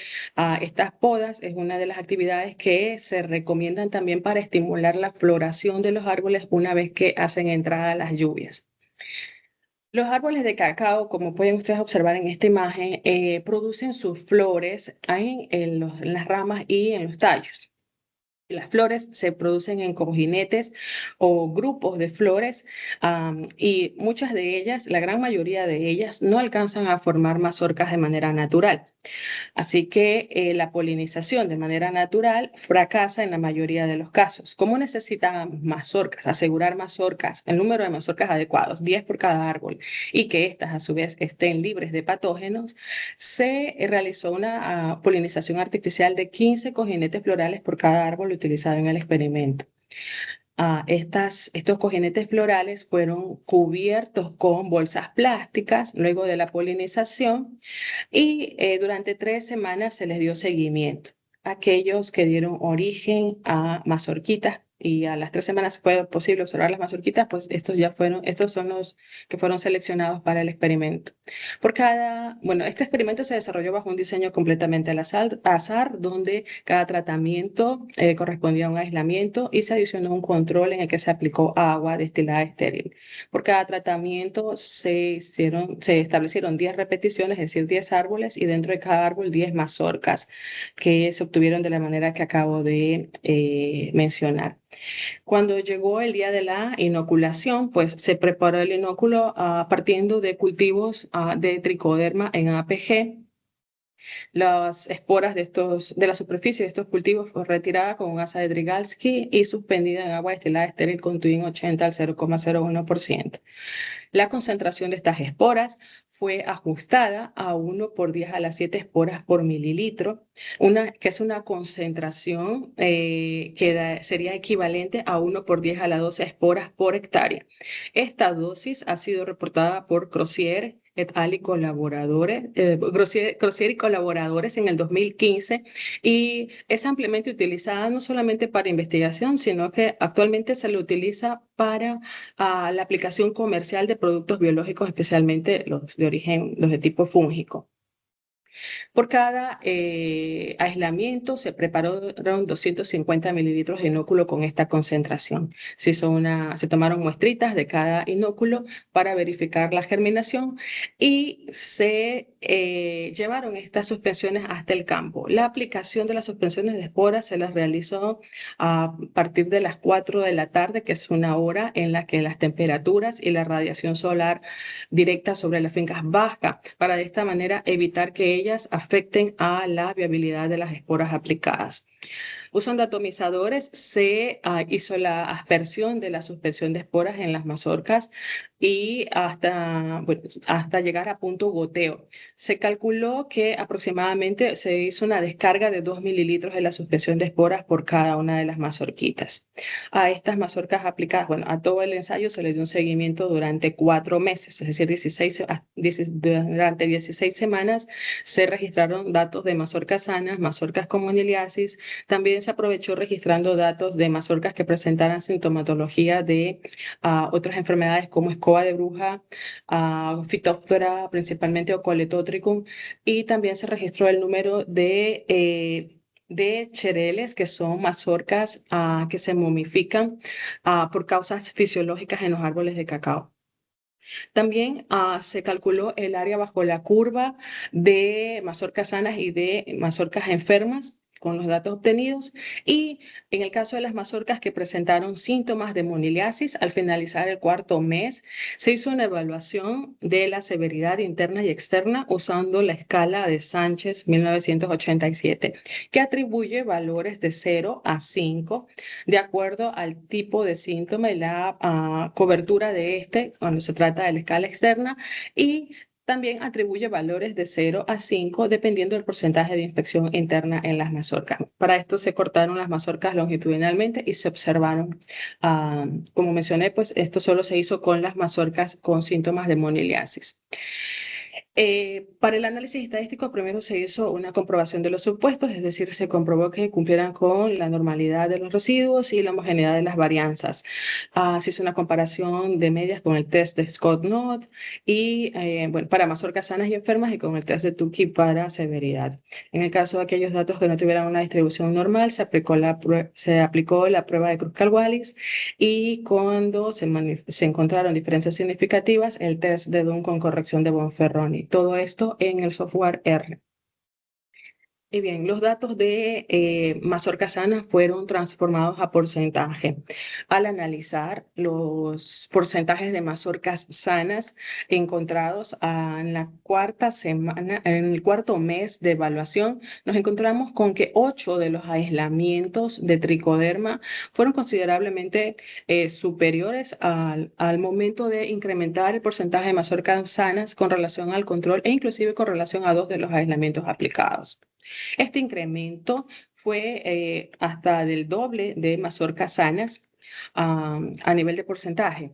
estas podas es una de las actividades que se recomiendan también para estimular la floración de los árboles una vez que hacen entrada las lluvias. Los árboles de cacao, como pueden ustedes observar en esta imagen, producen sus flores en las ramas y en los tallos. Las flores se producen en cojinetes o grupos de flores, y muchas de ellas, la gran mayoría de ellas, no alcanzan a formar mazorcas de manera natural. Así que la polinización de manera natural fracasa en la mayoría de los casos. ¿Cómo necesitamos mazorcas? Asegurar mazorcas, el número de mazorcas adecuados, 10 por cada árbol, y que éstas a su vez estén libres de patógenos. Se realizó una polinización artificial de 15 cojinetes florales por cada árbol utilizado en el experimento. Estos cojinetes florales fueron cubiertos con bolsas plásticas luego de la polinización, y durante 3 semanas se les dio seguimiento. Aquellos que dieron origen a mazorquitas y a las 3 semanas fue posible observar las mazorquitas, pues estos son los que fueron seleccionados para el experimento. Bueno, este experimento se desarrolló bajo un diseño completamente al azar, donde cada tratamiento correspondía a un aislamiento y se adicionó un control en el que se aplicó agua destilada estéril. Por cada tratamiento se establecieron 10 repeticiones, es decir, 10 árboles, y dentro de cada árbol 10 mazorcas que se obtuvieron de la manera que acabo de mencionar. Cuando llegó el día de la inoculación, pues se preparó el inóculo partiendo de cultivos de tricoderma en APG. Las esporas de la superficie de estos cultivos fue retirada con un asa de Drygalski y suspendida en agua destilada estéril con TUIN 80 al 0,01%. La concentración de estas esporas fue ajustada a 1 por 10 a las 7 esporas por mililitro, que es una concentración que sería equivalente a 1 por 10 a las 12 esporas por hectárea. Esta dosis ha sido reportada por Crozier et al. Y colaboradores, Crozier y colaboradores en el 2015, y es ampliamente utilizada no solamente para investigación, sino que actualmente se lo utiliza para la aplicación comercial de productos biológicos, especialmente los de tipo fúngico. Por cada aislamiento se prepararon 250 mililitros de inóculo con esta concentración. Se tomaron muestritas de cada inóculo para verificar la germinación y se llevaron estas suspensiones hasta el campo. La aplicación de las suspensiones de esporas se las realizó a partir de las 4 de la tarde, que es una hora en la que las temperaturas y la radiación solar directa sobre las fincas baja, para de esta manera evitar que ellas afecten a la viabilidad de las esporas aplicadas. Usando atomizadores se hizo la aspersión de la suspensión de esporas en las mazorcas y hasta llegar a punto goteo. Se calculó que aproximadamente se hizo una descarga de 2 mililitros de la suspensión de esporas por cada una de las mazorquitas. A estas mazorcas aplicadas, bueno, a todo el ensayo se le dio un seguimiento durante 4 meses, es decir, durante 16 semanas se registraron datos de mazorcas sanas, mazorcas con moniliasis. También se aprovechó registrando datos de mazorcas que presentaran sintomatología de otras enfermedades como escoba de bruja, Phytophthora, principalmente o Coletotricum, y también se registró el número de chereles, que son mazorcas que se momifican por causas fisiológicas en los árboles de cacao. También se calculó el área bajo la curva de mazorcas sanas y de mazorcas enfermas, con los datos obtenidos, y en el caso de las mazorcas que presentaron síntomas de moniliasis, al finalizar el cuarto mes, se hizo una evaluación de la severidad interna y externa usando la escala de Sánchez 1987, que atribuye valores de 0 a 5 de acuerdo al tipo de síntoma y la cobertura de este cuando se trata de la escala externa, y también atribuye valores de 0 a 5 dependiendo del porcentaje de infección interna en las mazorcas. Para esto se cortaron las mazorcas longitudinalmente y se observaron, como mencioné, pues esto solo se hizo con las mazorcas con síntomas de moniliasis. Para el análisis estadístico, primero se hizo una comprobación de los supuestos, es decir, se comprobó que cumplieran con la normalidad de los residuos y la homogeneidad de las varianzas. Se hizo una comparación de medias con el test de Scott-Knott y, bueno, para mazorcas sanas y enfermas, y con el test de Tukey para severidad. En el caso de aquellos datos que no tuvieran una distribución normal, se aplicó la prueba de Kruskal-Wallis, y cuando se encontraron diferencias significativas, el test de Dunn con corrección de Bonferroni. Todo esto en el software R. Y bien, los datos de mazorca sana fueron transformados a porcentaje. Al analizar los porcentajes de mazorcas sanas encontrados en la cuarta semana, en el cuarto mes de evaluación, nos encontramos con que 8 de los aislamientos de tricoderma fueron considerablemente superiores al momento de incrementar el porcentaje de mazorcas sanas con relación al control, e inclusive con relación a 2 de los aislamientos aplicados. Este incremento fue hasta del doble de mazorcas sanas a nivel de porcentaje.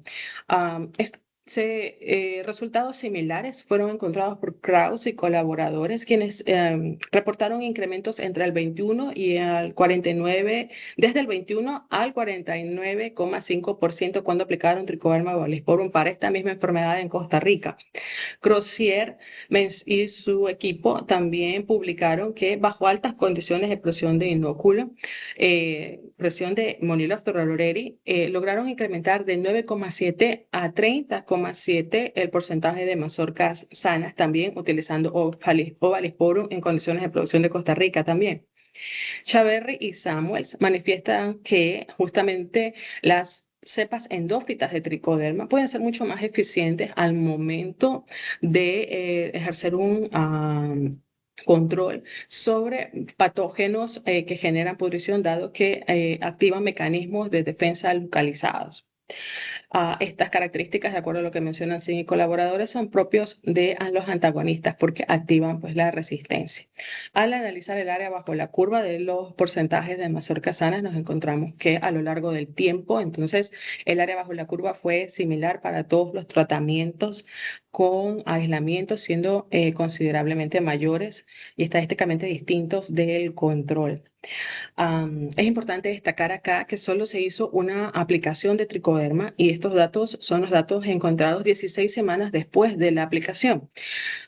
Resultados similares fueron encontrados por Kraus y colaboradores, quienes reportaron incrementos entre el 21 y el 49, desde el 21 al 49,5% cuando aplicaron Trichoderma valisporum para esta misma enfermedad en Costa Rica. Crozier y su equipo también publicaron que bajo altas condiciones de presión de inóculo, presión de Monilostro olereri, lograron incrementar de 9,7 a 30,7 el porcentaje de mazorcas sanas, también utilizando Ovalisporum en condiciones de producción de Costa Rica también. Chaverri y Samuels manifiestan que justamente las cepas endófitas de tricoderma pueden ser mucho más eficientes al momento de ejercer un control sobre patógenos que generan pudrición, dado que activan mecanismos de defensa localizados. Estas características, de acuerdo a lo que mencionan Singh y colaboradores, son propios de los antagonistas porque activan pues, la resistencia. Al analizar el área bajo la curva de los porcentajes de mazorcas sanas, nos encontramos que a lo largo del tiempo, entonces, el área bajo la curva fue similar para todos los tratamientos con aislamiento, siendo considerablemente mayores y estadísticamente distintos del control. Es importante destacar acá que solo se hizo una aplicación de tricoderma, y estos datos son los datos encontrados 16 semanas después de la aplicación.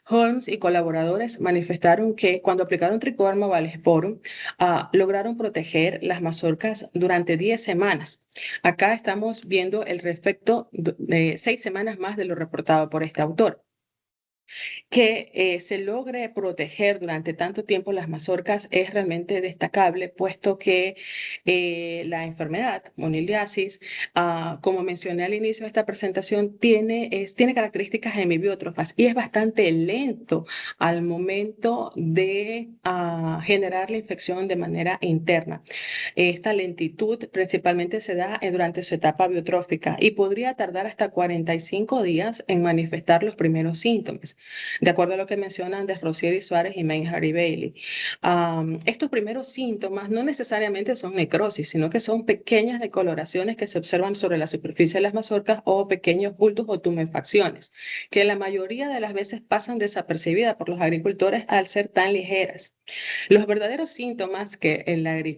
Holmes y colaboradores manifestaron que cuando aplicaron Trichoderma valisporum, lograron proteger las mazorcas durante 10 semanas. Acá estamos viendo el efecto de 6 semanas más de lo reportado por este autor. Que se logre proteger durante tanto tiempo las mazorcas es realmente destacable, puesto que la enfermedad, moniliasis, como mencioné al inicio de esta presentación, tiene características hemibiótrofas y es bastante lento al momento de generar la infección de manera interna. Esta lentitud principalmente se da durante su etapa biotrófica y podría tardar hasta 45 días en manifestar los primeros síntomas, de acuerdo a lo que mencionan de Rosier y Suárez y Mainhard y Bailey. Estos primeros síntomas no necesariamente son necrosis, sino que son pequeñas decoloraciones que se observan sobre la superficie de las mazorcas o pequeños bultos o tumefacciones, que la mayoría de las veces pasan desapercibidas por los agricultores al ser tan ligeras. Los verdaderos síntomas que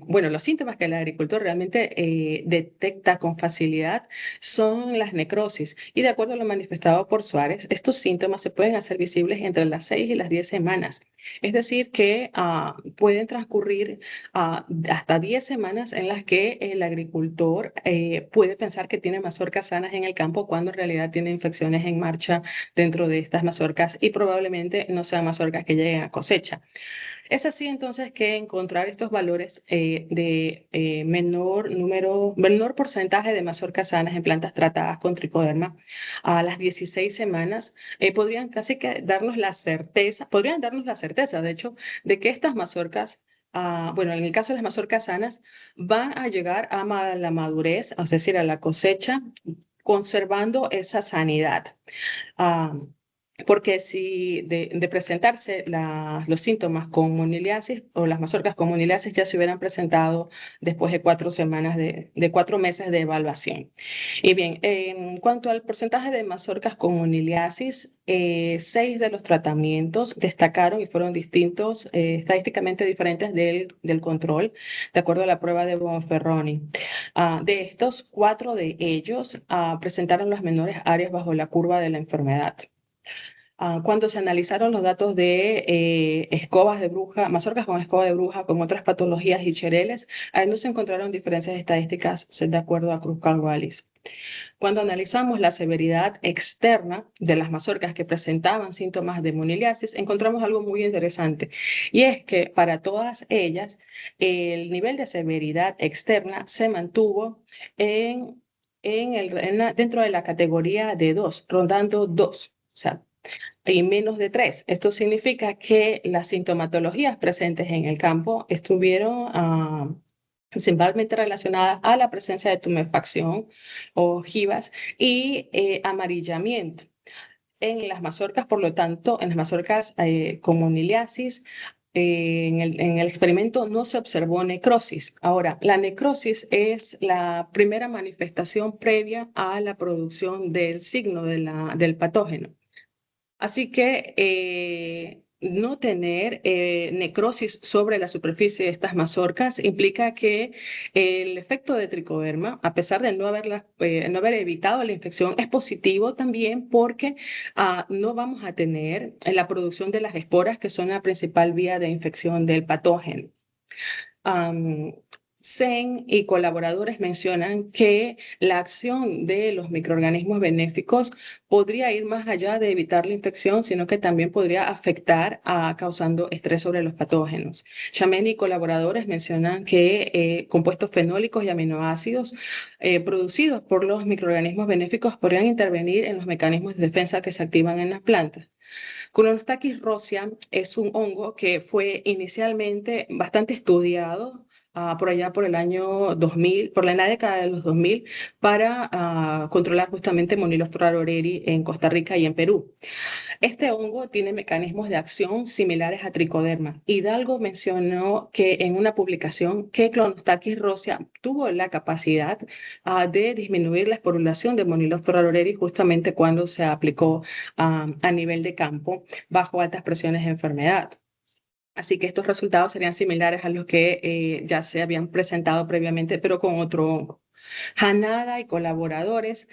los síntomas que el agricultor realmente detecta con facilidad son las necrosis, y de acuerdo a lo manifestado por Suárez, estos síntomas se pueden hacer visibles entre las 6 y las 10 semanas, Es decir, que pueden transcurrir hasta 10 semanas en las que el agricultor puede pensar que tiene mazorcas sanas en el campo cuando en realidad tiene infecciones en marcha dentro de estas mazorcas y probablemente no sean mazorcas que lleguen a cosecha. Es así entonces que encontrar estos valores de menor porcentaje de mazorcas sanas en plantas tratadas con tricoderma a las 16 semanas podrían casi que podrían darnos la certeza, de hecho, de que estas mazorcas, bueno, en el caso de las mazorcas sanas, van a llegar a la madurez, es decir, a la cosecha, conservando esa sanidad. Ah, Porque si de presentarse los síntomas con moniliasis o las mazorcas con moniliasis ya se hubieran presentado después de 4 semanas de 4 meses de evaluación. Y bien, en cuanto al porcentaje de mazorcas con moniliasis, 6 de los tratamientos destacaron y fueron distintos, estadísticamente diferentes del control, de acuerdo a la prueba de Bonferroni. De estos, 4 de ellos presentaron las menores áreas bajo la curva de la enfermedad. Cuando se analizaron los datos de escobas de bruja, mazorcas con escoba de bruja, con otras patologías y chereles, ahí no se encontraron diferencias estadísticas de acuerdo a Cruz-Wallis. Cuando analizamos la severidad externa de las mazorcas que presentaban síntomas de moniliasis, encontramos algo muy interesante, y es que para todas ellas el nivel de severidad externa se mantuvo dentro de la categoría de 2, rondando 2. O sea, y menos de 3. Esto significa que las sintomatologías presentes en el campo estuvieron principalmente relacionadas a la presencia de tumefacción, ojivas y amarillamiento. En las mazorcas, por lo tanto, en las mazorcas con moniliasis, en el experimento no se observó necrosis. Ahora, la necrosis es la primera manifestación previa a la producción del signo del patógeno. Así que no tener necrosis sobre la superficie de estas mazorcas implica que el efecto de tricoderma, a pesar de no haber evitado la infección, es positivo también porque no vamos a tener la producción de las esporas, que son la principal vía de infección del patógeno. Sen y colaboradores mencionan que la acción de los microorganismos benéficos podría ir más allá de evitar la infección, sino que también podría afectar causando estrés sobre los patógenos. Chamen y colaboradores mencionan que compuestos fenólicos y aminoácidos producidos por los microorganismos benéficos podrían intervenir en los mecanismos de defensa que se activan en las plantas. Colonostaquis rosia es un hongo que fue inicialmente bastante estudiado por allá por el año 2000, por la década de los 2000, para controlar justamente Monilostro aroreri en Costa Rica y en Perú. Este hongo tiene mecanismos de acción similares a tricoderma. Hidalgo mencionó que en una publicación que Clonostaquis rosia tuvo la capacidad de disminuir la esporulación de Monilostro aroreri justamente cuando se aplicó a nivel de campo bajo altas presiones de enfermedad. Así que estos resultados serían similares a los que ya se habían presentado previamente, pero con otro hongo. Hanada y colaboradores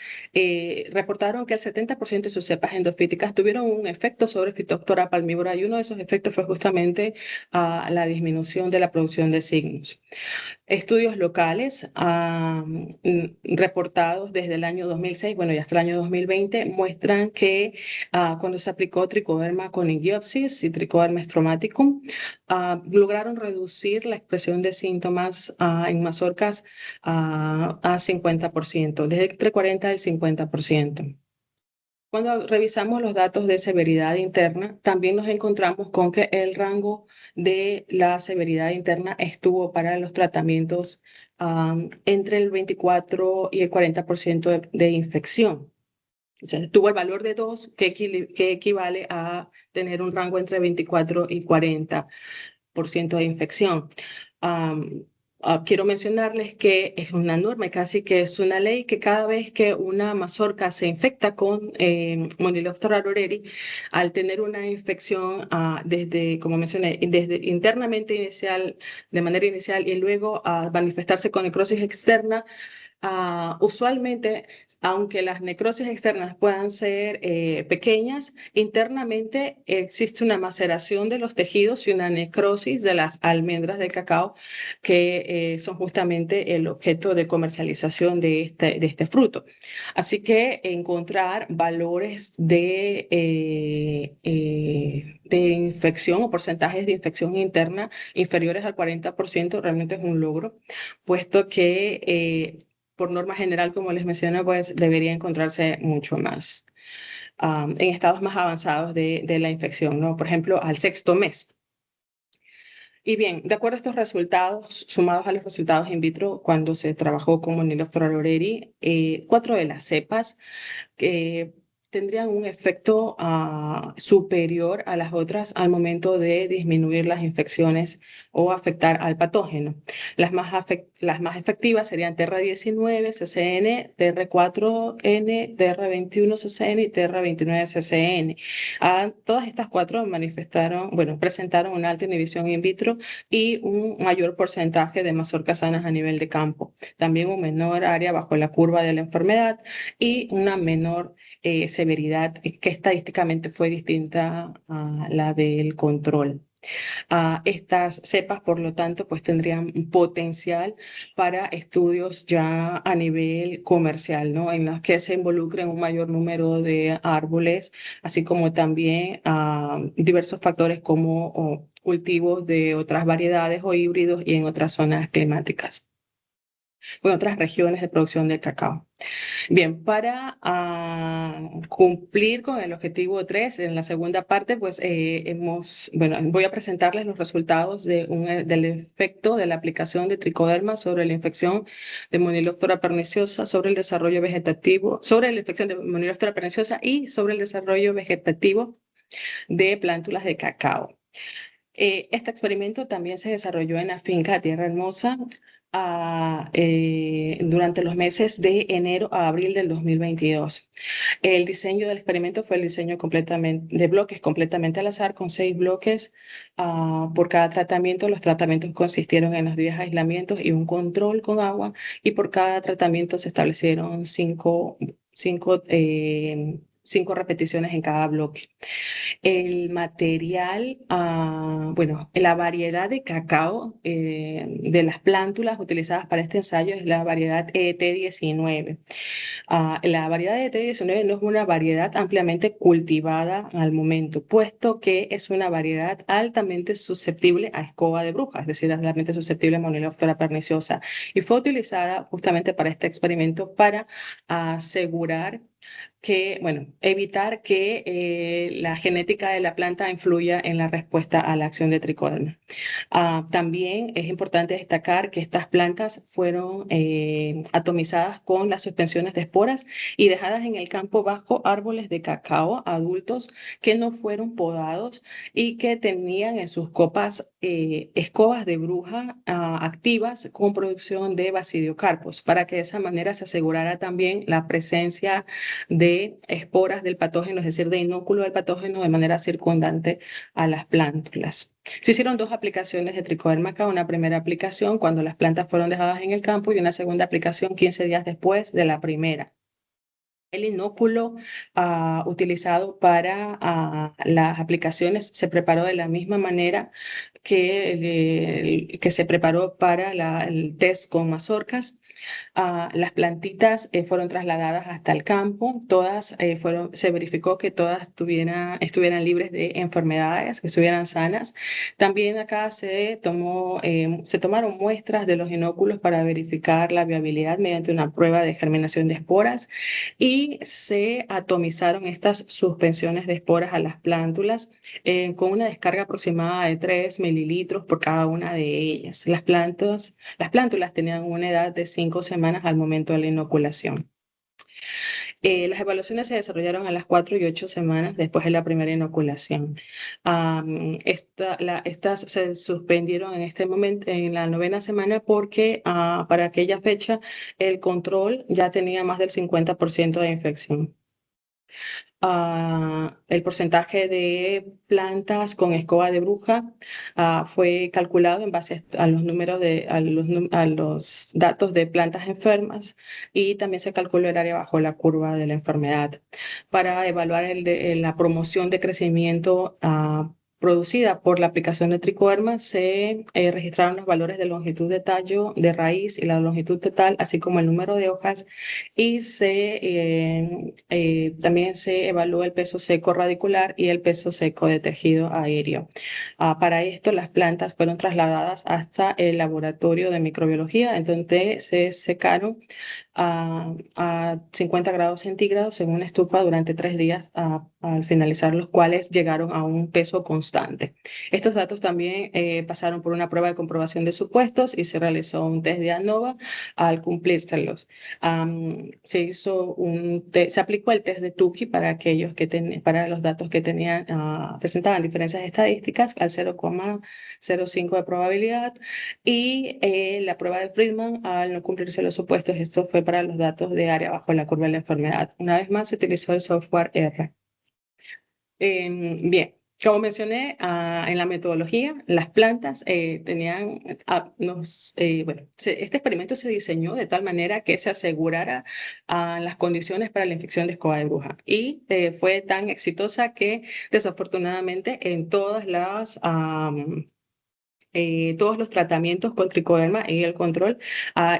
reportaron que el 70% de sus cepas endofíticas tuvieron un efecto sobre Phytophthora palmivora, y uno de esos efectos fue justamente la disminución de la producción de signos. Estudios locales reportados desde el año 2006, bueno, y hasta el año 2020, muestran que cuando se aplicó tricoderma coningiopsis y tricoderma stromaticum, lograron reducir la expresión de síntomas en mazorcas a 50%, desde entre 40 y el 50%. Cuando revisamos los datos de severidad interna, también nos encontramos con que el rango de la severidad interna estuvo para los tratamientos entre el 24 y el 40% de infección. O sea, tuvo el valor de 2, que equivale a tener un rango entre 24 y 40% de infección. Quiero mencionarles que es una norma, casi que es una ley, que cada vez que una mazorca se infecta con Monilostro aroreri, al tener una infección desde, como mencioné, desde internamente inicial, de manera inicial, y luego a manifestarse con necrosis externa, Usualmente, aunque las necrosis externas puedan ser pequeñas, internamente existe una maceración de los tejidos y una necrosis de las almendras de cacao, que son justamente el objeto de comercialización de este fruto. Así que encontrar valores de infección o porcentajes de infección interna inferiores al 40% realmente es un logro, puesto que por norma general, como les mencioné, pues debería encontrarse mucho más en estados más avanzados de la infección, ¿no? Por ejemplo, al sexto mes. Y bien, de acuerdo a estos resultados, sumados a los resultados in vitro, cuando se trabajó con Moniloptera olereri, 4 de las cepas que tendrían un efecto superior a las otras al momento de disminuir las infecciones o afectar al patógeno. Las más efectivas serían TR19, CCN, TR4N, TR21, CCN y TR29, CCN. Todas estas 4 presentaron una alta inhibición in vitro y un mayor porcentaje de mazorcas sanas a nivel de campo. También un menor área bajo la curva de la enfermedad y una menor severidad que estadísticamente fue distinta a la del control. Estas cepas, por lo tanto, pues tendrían potencial para estudios ya a nivel comercial, ¿no? En los que se involucren un mayor número de árboles, así como también diversos factores como cultivos de otras variedades o híbridos y en otras zonas climáticas o en otras regiones de producción del cacao. Bien, para cumplir con el objetivo 3, en la segunda parte, pues voy a presentarles los resultados del efecto de la aplicación de tricoderma sobre la infección de Moniloptera perniciosa, sobre el desarrollo vegetativo, sobre la infección de Moniloptera perniciosa y sobre el desarrollo vegetativo de plántulas de cacao. Este experimento también se desarrolló en la finca Tierra Hermosa durante los meses de enero a abril del 2022. El diseño del experimento fue el diseño completamente de bloques, completamente al azar, con 6 bloques por cada tratamiento. Los tratamientos consistieron en los 10 aislamientos y un control con agua, y por cada tratamiento se establecieron 5 repeticiones en cada bloque. El material, la variedad de cacao de las plántulas utilizadas para este ensayo es la variedad ET19. La variedad de ET19 no es una variedad ampliamente cultivada al momento, puesto que es una variedad altamente susceptible a escoba de bruja, es decir, altamente susceptible a Moniloptera perniciosa, y fue utilizada justamente para este experimento para asegurar evitar que la genética de la planta influya en la respuesta a la acción de tricoderma. También es importante destacar que estas plantas fueron atomizadas con las suspensiones de esporas y dejadas en el campo bajo árboles de cacao adultos que no fueron podados y que tenían en sus copas escobas de bruja activas con producción de basidiocarpos, para que de esa manera se asegurara también la presencia de esporas del patógeno, es decir, de inóculo del patógeno de manera circundante a las plántulas. Se hicieron 2 aplicaciones de tricoderma, una primera aplicación cuando las plantas fueron dejadas en el campo y una segunda aplicación 15 días después de la primera. El inóculo utilizado para las aplicaciones se preparó de la misma manera que se preparó para el test con mazorcas. Las plantitas fueron trasladadas hasta el campo, se verificó que todas estuvieran libres de enfermedades, que estuvieran sanas. También acá se tomaron muestras de los inóculos para verificar la viabilidad mediante una prueba de germinación de esporas, y se atomizaron estas suspensiones de esporas a las plántulas con una descarga aproximada de 3 mililitros por cada una de ellas. Las plántulas tenían una edad de 5 semanas al momento de la inoculación. Las evaluaciones se desarrollaron a las 4 y 8 semanas después de la primera inoculación. Estas se suspendieron en este momento, en la 9ª semana, porque para aquella fecha el control ya tenía más del 50% de infección. El porcentaje de plantas con escoba de bruja fue calculado en base a los números a los datos de plantas enfermas, y también se calculó el área bajo la curva de la enfermedad para evaluar la promoción de crecimiento producida por la aplicación de tricoderma. Se registraron los valores de longitud de tallo, de raíz y la longitud total, así como el número de hojas, y también se evaluó el peso seco radicular y el peso seco de tejido aéreo. Para esto, las plantas fueron trasladadas hasta el laboratorio de microbiología, en donde se secaron a 50 grados centígrados en una estufa durante 3 días, al finalizar los cuales llegaron a un peso constante. Estos datos también pasaron por una prueba de comprobación de supuestos y se realizó un test de ANOVA al cumplírselos. Se aplicó el test de Tukey para aquellos para los datos que presentaban diferencias estadísticas al 0,05 de probabilidad, y la prueba de Friedman al no cumplirse los supuestos. Esto fue para los datos de área bajo la curva de la enfermedad. Una vez más se utilizó el software R. Bien. Como mencioné, en la metodología, las plantas tenían, este experimento se diseñó de tal manera que se asegurara las condiciones para la infección de escoba de bruja, y fue tan exitosa que desafortunadamente en todos los tratamientos con tricoderma y el control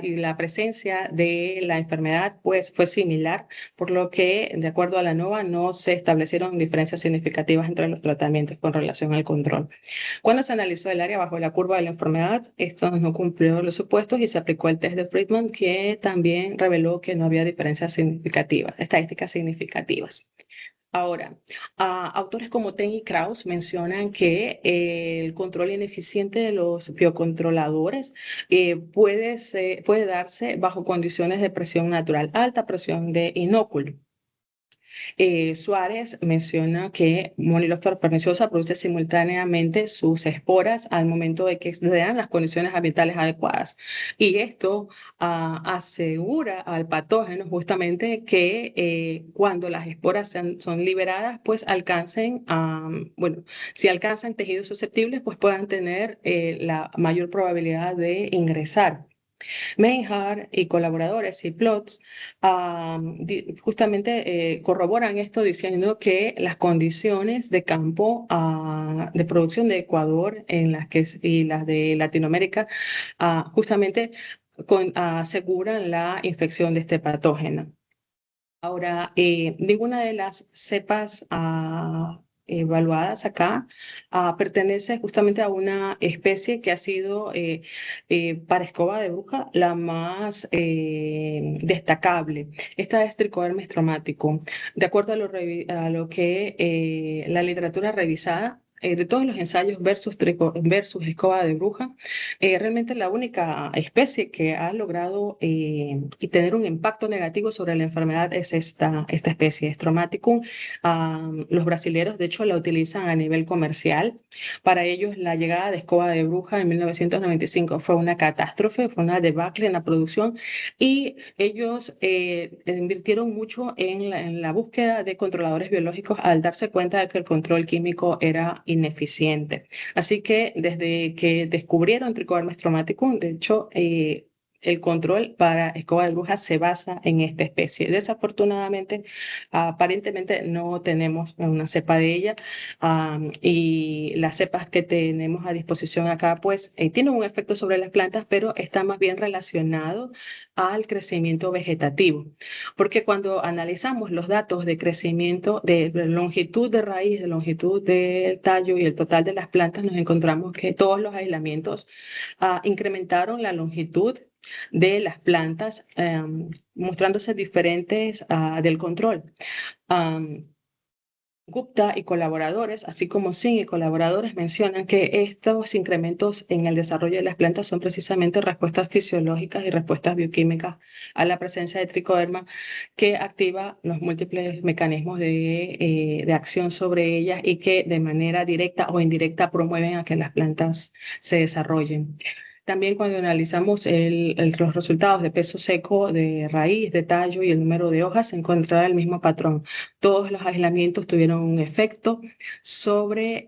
y la presencia de la enfermedad pues fue similar, por lo que de acuerdo a la NOVA no se establecieron diferencias significativas entre los tratamientos con relación al control. Cuando se analizó el área bajo la curva de la enfermedad, esto no cumplió los supuestos y se aplicó el test de Friedman, que también reveló que no había diferencias significativas, estadísticas significativas. Ahora, autores como Ten y Krauss mencionan que el control ineficiente de los biocontroladores puede darse bajo condiciones de presión natural alta, presión de inóculo. Suárez menciona que Monilopter perniciosa produce simultáneamente sus esporas al momento de que se dan las condiciones ambientales adecuadas. Y esto asegura al patógeno justamente que cuando las esporas son liberadas, pues si alcanzan tejidos susceptibles, pues puedan tener la mayor probabilidad de ingresar. Meinhardt y colaboradores y Plots justamente corroboran esto diciendo que las condiciones de campo de producción de Ecuador y las de Latinoamérica justamente aseguran la infección de este patógeno. Ahora, ninguna de las cepas evaluadas acá pertenece justamente a una especie que ha sido para escoba de bruja la más destacable. Esta es Trichoderma stromaticum. De acuerdo a lo que la literatura revisada, de todos los ensayos versus escoba de bruja, realmente la única especie que ha logrado y tener un impacto negativo sobre la enfermedad es esta especie, Stromaticum. Los brasileños, de hecho, la utilizan a nivel comercial. Para ellos, la llegada de escoba de bruja en 1995 fue una catástrofe, fue una debacle en la producción, y ellos invirtieron mucho en la búsqueda de controladores biológicos al darse cuenta de que el control químico era ineficiente. Así que desde que descubrieron Trichoderma stromaticum, de hecho, el control para escoba de bruja se basa en esta especie. Desafortunadamente, aparentemente no tenemos una cepa de ella, y las cepas que tenemos a disposición acá pues tienen un efecto sobre las plantas, pero está más bien relacionado al crecimiento vegetativo, porque cuando analizamos los datos de crecimiento, de longitud de raíz, de longitud de tallo y el total de las plantas, nos encontramos que todos los aislamientos incrementaron la longitud de las plantas, mostrándose diferentes del control. Gupta y colaboradores, así como Singh y colaboradores, mencionan que estos incrementos en el desarrollo de las plantas son precisamente respuestas fisiológicas y respuestas bioquímicas a la presencia de tricoderma, que activa los múltiples mecanismos de acción sobre ellas y que de manera directa o indirecta promueven a que las plantas se desarrollen. También cuando analizamos los resultados de peso seco, de raíz, de tallo y el número de hojas, se encontraba el mismo patrón. Todos los aislamientos tuvieron un efecto sobre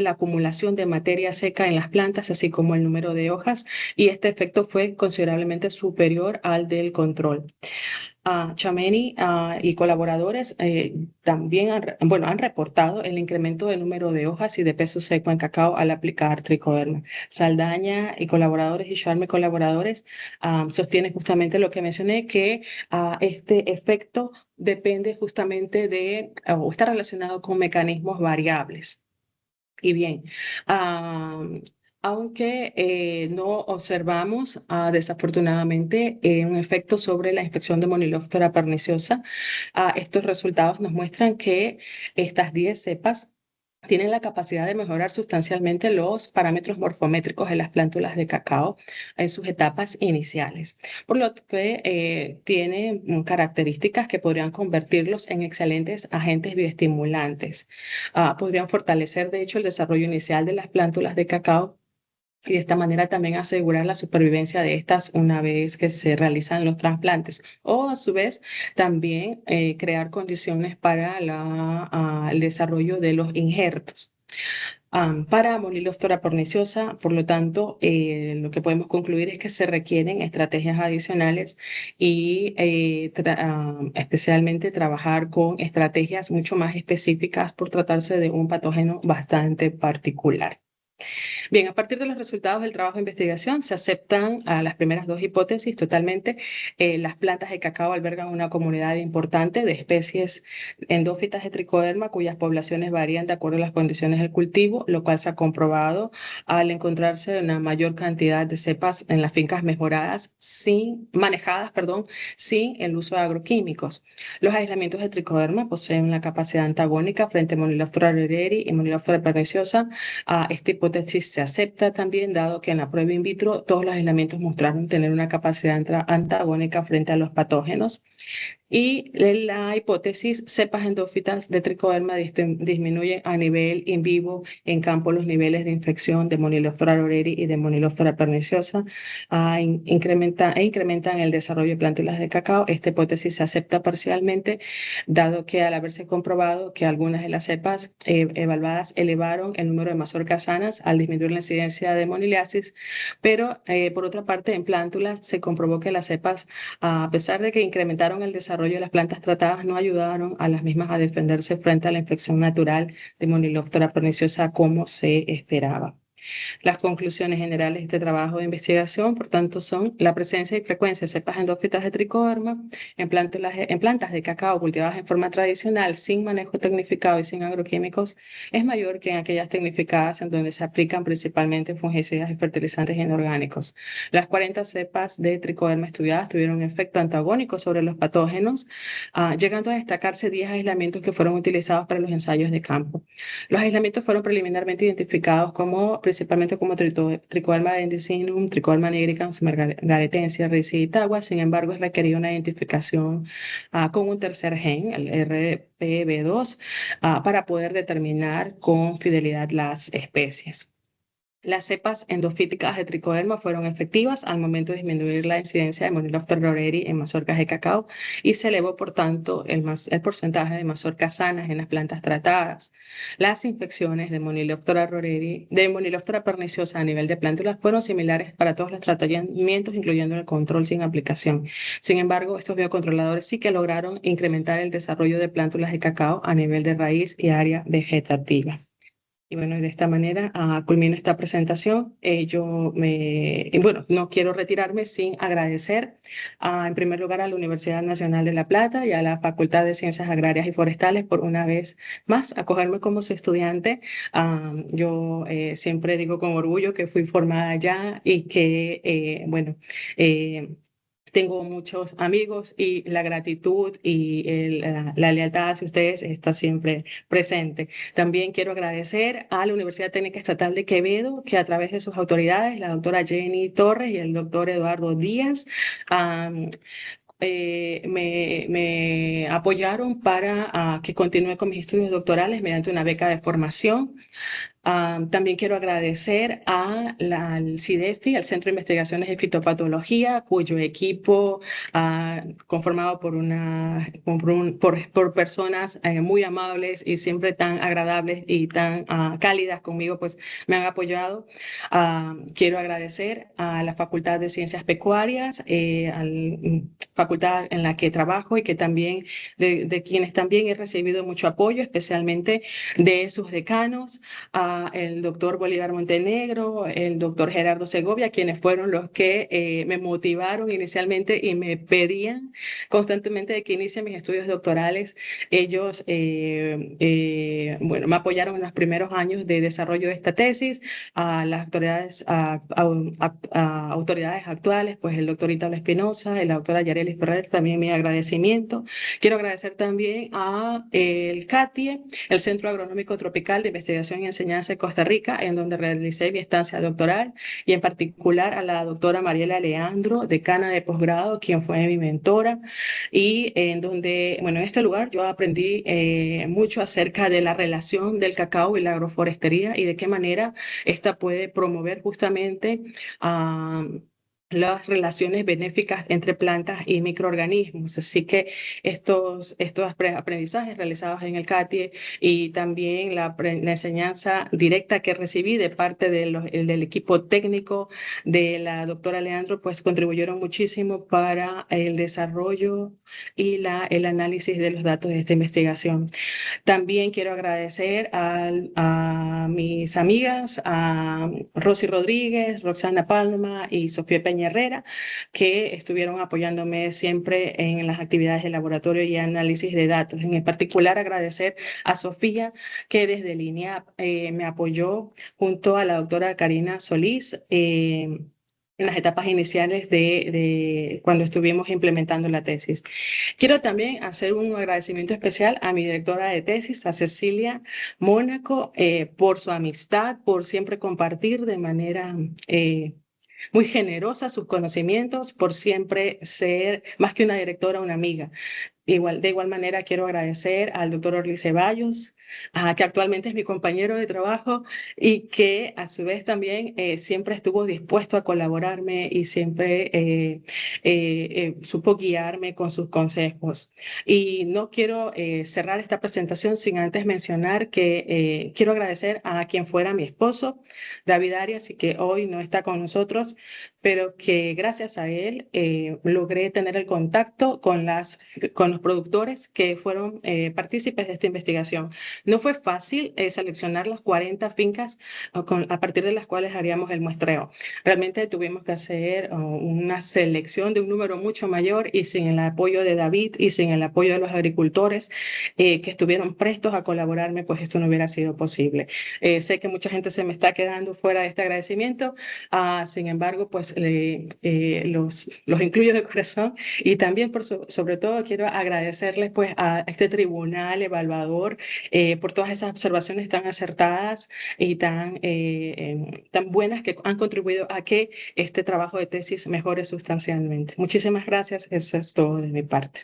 la acumulación de materia seca en las plantas, así como el número de hojas, y este efecto fue considerablemente superior al del control. Chameni y colaboradores también han reportado el incremento del número de hojas y de peso seco en cacao al aplicar tricoderma. Saldaña y colaboradores y Charme y colaboradores sostienen justamente lo que mencioné, que este efecto depende justamente o está relacionado con mecanismos variables. Y bien, ah, aunque no observamos desafortunadamente un efecto sobre la infección de Monilóftora perniciosa, estos resultados nos muestran que estas 10 cepas tienen la capacidad de mejorar sustancialmente los parámetros morfométricos de las plántulas de cacao en sus etapas iniciales, por lo que tiene características que podrían convertirlos en excelentes agentes bioestimulantes. Podrían fortalecer, de hecho, el desarrollo inicial de las plántulas de cacao y de esta manera también asegurar la supervivencia de estas una vez que se realizan los trasplantes. O a su vez también crear condiciones para el desarrollo de los injertos. Para Monilóftora perniciosa, por lo tanto, lo que podemos concluir es que se requieren estrategias adicionales y especialmente trabajar con estrategias mucho más específicas por tratarse de un patógeno bastante particular. Bien, a partir de los resultados del trabajo de investigación, se aceptan las primeras dos hipótesis totalmente. Las plantas de cacao albergan una comunidad importante de especies endófitas de tricoderma cuyas poblaciones varían de acuerdo a las condiciones del cultivo, lo cual se ha comprobado al encontrarse una mayor cantidad de cepas en las fincas manejadas, sin el uso de agroquímicos. Los aislamientos de tricoderma poseen una capacidad antagónica frente a Monilóftora rereri y Monilóftora perniciosa. Esta hipótesis se acepta también, dado que en la prueba in vitro todos los aislamientos mostraron tener una capacidad antagónica frente a los patógenos. Y la hipótesis, cepas endófitas de tricoderma disminuyen a nivel in vivo en campo los niveles de infección de Monilóftora roreri y de Monilóftora perniciosa, incrementan el desarrollo de plántulas de cacao. Esta hipótesis se acepta parcialmente, dado que al haberse comprobado que algunas de las cepas evaluadas elevaron el número de mazorcas sanas al disminuir la incidencia de moniliasis, pero por otra parte en plántulas se comprobó que las cepas, a pesar de que incrementaron el desarrollo de las plantas tratadas, no ayudaron a las mismas a defenderse frente a la infección natural de Monilóftora perniciosa como se esperaba. Las conclusiones generales de este trabajo de investigación, por tanto, son la presencia y frecuencia de cepas endófitas de tricoderma en plantas de cacao cultivadas en forma tradicional, sin manejo tecnificado y sin agroquímicos, es mayor que en aquellas tecnificadas en donde se aplican principalmente fungicidas y fertilizantes inorgánicos. Las 40 cepas de tricoderma estudiadas tuvieron un efecto antagónico sobre los patógenos, llegando a destacarse 10 aislamientos que fueron utilizados para los ensayos de campo. Los aislamientos fueron preliminarmente identificados principalmente como Trichoderma endicinum, Trichoderma nigricans, margaretensia, ricitagua. Sin embargo, es requerida una identificación con un tercer gen, el RPB2, para poder determinar con fidelidad las especies. Las cepas endofíticas de tricoderma fueron efectivas al momento de disminuir la incidencia de Monilóftora roreri en mazorcas de cacao y se elevó, por tanto, el porcentaje de mazorcas sanas en las plantas tratadas. Las infecciones de Monilóftora roreri, de Monilóftora perniciosa a nivel de plántulas fueron similares para todos los tratamientos, incluyendo el control sin aplicación. Sin embargo, estos biocontroladores sí que lograron incrementar el desarrollo de plántulas de cacao a nivel de raíz y área vegetativa. Y bueno, de esta manera culmino esta presentación. No quiero retirarme sin agradecer en primer lugar a la Universidad Nacional de La Plata y a la Facultad de Ciencias Agrarias y Forestales por una vez más acogerme como su estudiante. Yo siempre digo con orgullo que fui formada allá y que, tengo muchos amigos y la gratitud y la lealtad hacia ustedes está siempre presente. También quiero agradecer a la Universidad Técnica Estatal de Quevedo, que a través de sus autoridades, la doctora Jenny Torres y el doctor Eduardo Díaz, me apoyaron para que continúe con mis estudios doctorales mediante una beca de formación. También quiero agradecer al CIDEFI, al Centro de Investigaciones de Fitopatología, cuyo equipo, conformado por personas muy amables y siempre tan agradables y tan cálidas conmigo, pues me han apoyado. Quiero agradecer a la Facultad de Ciencias Pecuarias, a la facultad en la que trabajo y que también de quienes también he recibido mucho apoyo, especialmente de sus decanos, el doctor Bolívar Montenegro, el doctor Gerardo Segovia, quienes fueron los que me motivaron inicialmente y me pedían constantemente de que inicie mis estudios doctorales. Ellos, bueno, me apoyaron en los primeros años de desarrollo de esta tesis. A las autoridades actuales, pues el doctor Italo Espinosa y la doctora Yareli Ferrer, también mi agradecimiento. Quiero agradecer también a el CATIE, el Centro Agronómico Tropical de Investigación y Enseñanza de Costa Rica, en donde realicé mi estancia doctoral, y en particular a la doctora Mariela Leandro, decana de posgrado, quien fue mi mentora, y en donde, bueno, en este lugar yo aprendí mucho acerca de la relación del cacao y la agroforestería y de qué manera esta puede promover justamente las relaciones benéficas entre plantas y microorganismos. Así que estos aprendizajes realizados en el CATIE y también la enseñanza directa que recibí de parte del equipo técnico de la doctora Leandro, pues contribuyeron muchísimo para el desarrollo y el análisis de los datos de esta investigación. También quiero agradecer a mis amigas, a Rosy Rodríguez, Roxana Palma y Sofía Peña Herrera, que estuvieron apoyándome siempre en las actividades de laboratorio y análisis de datos. En particular, agradecer a Sofía, que desde línea me apoyó junto a la doctora Karina Solís. En las etapas iniciales de cuando estuvimos implementando la tesis. Quiero también hacer un agradecimiento especial a mi directora de tesis, a Cecilia Mónaco, por su amistad, por siempre compartir de manera muy generosa sus conocimientos, por siempre ser más que una directora, una amiga. De igual manera, quiero agradecer al doctor Orly Ceballos, que actualmente es mi compañero de trabajo y que a su vez también siempre estuvo dispuesto a colaborarme y siempre supo guiarme con sus consejos. Y no quiero cerrar esta presentación sin antes mencionar que quiero agradecer a quien fuera mi esposo, David Arias, y que hoy no está con nosotros, pero que gracias a él logré tener el contacto con los productores que fueron partícipes de esta investigación. No fue fácil seleccionar las 40 fincas a partir de las cuales haríamos el muestreo. Realmente tuvimos que hacer una selección de un número mucho mayor, y sin el apoyo de David y sin el apoyo de los agricultores que estuvieron prestos a colaborarme, pues esto no hubiera sido posible. Sé que mucha gente se me está quedando fuera de este agradecimiento, sin embargo, pues los incluyo de corazón, y también sobre todo quiero agradecerles pues a este tribunal evaluador por todas esas observaciones tan acertadas y tan buenas que han contribuido a que este trabajo de tesis mejore sustancialmente. Muchísimas gracias, eso es todo de mi parte.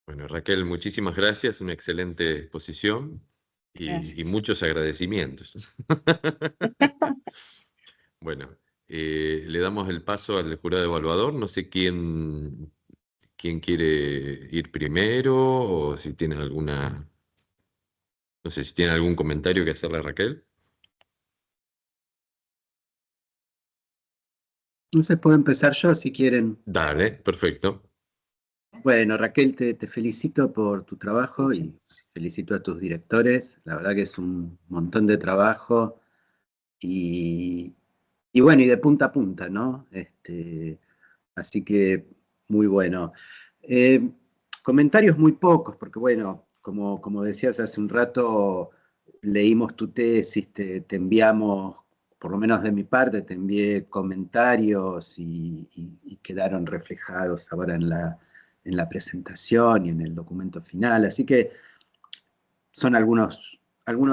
Bueno, Raquel, muchísimas gracias, una excelente exposición y Gracias. muchos agradecimientos. Bueno, le damos el paso al jurado evaluador. No sé quién quiere ir primero o si tienen no sé si tienen algún comentario que hacerle a Raquel. No se puede empezar yo si quieren. Dale, perfecto. Bueno, Raquel, te felicito por tu trabajo y felicito a tus directores. La verdad que es un montón de trabajo y bueno, y de punta a punta, ¿no? Así que muy bueno. Comentarios muy pocos, porque bueno, como decías hace un rato, leímos tu tesis, te enviamos, por lo menos de mi parte, te envié comentarios y quedaron reflejados ahora en la presentación y en el documento final. Así que son algunos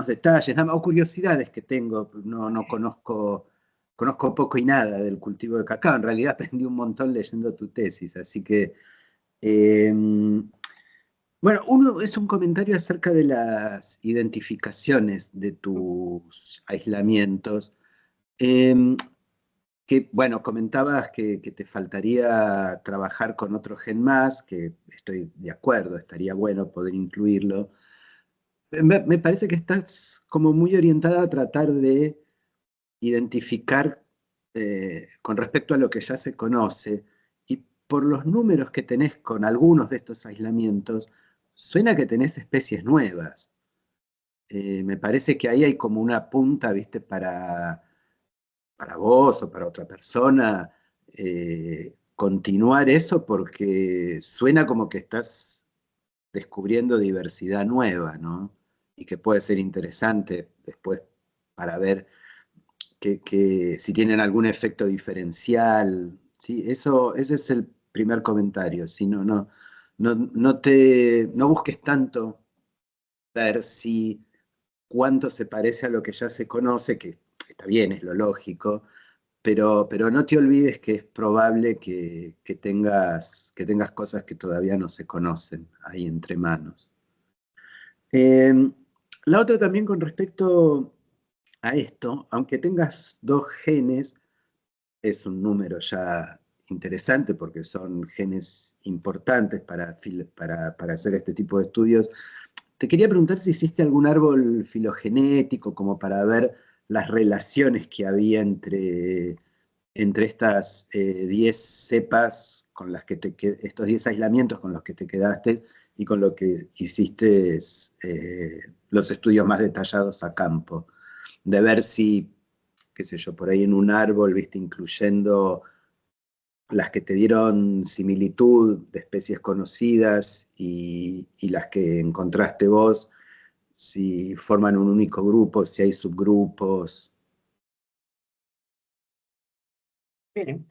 detalles, nada más, o curiosidades que tengo. No conozco poco y nada del cultivo de cacao. En realidad aprendí un montón leyendo tu tesis. Así que, Bueno, uno es un comentario acerca de las identificaciones de tus aislamientos. Em, que, bueno, comentabas que te faltaría trabajar con otro gen más, que estoy de acuerdo, estaría bueno poder incluirlo. Me parece que estás como muy orientada a tratar de identificar con respecto a lo que ya se conoce, y por los números que tenés con algunos de estos aislamientos, suena que tenés especies nuevas. Me parece que ahí hay como una punta, ¿viste? Para vos o para otra persona, continuar eso porque suena como que estás descubriendo diversidad nueva, ¿no? Y que puede ser interesante después para ver si tienen algún efecto diferencial, ¿sí? Ese es el primer comentario. Si no busques tanto ver si cuánto se parece a lo que ya se conoce, que está bien, es lo lógico, pero no te olvides que es probable que tengas cosas que todavía no se conocen ahí entre manos. La otra también con respecto a esto, aunque tengas 2 genes, es un número ya interesante porque son genes importantes para hacer este tipo de estudios. Te quería preguntar si hiciste algún árbol filogenético como para ver las relaciones que había entre estas 10 cepas con las que estos 10 aislamientos con los que te quedaste y con lo que hiciste los estudios más detallados a campo, de ver si, qué sé yo, por ahí en un árbol, viste, incluyendo las que te dieron similitud de especies conocidas y las que encontraste vos, si forman un único grupo, si hay subgrupos. Bien,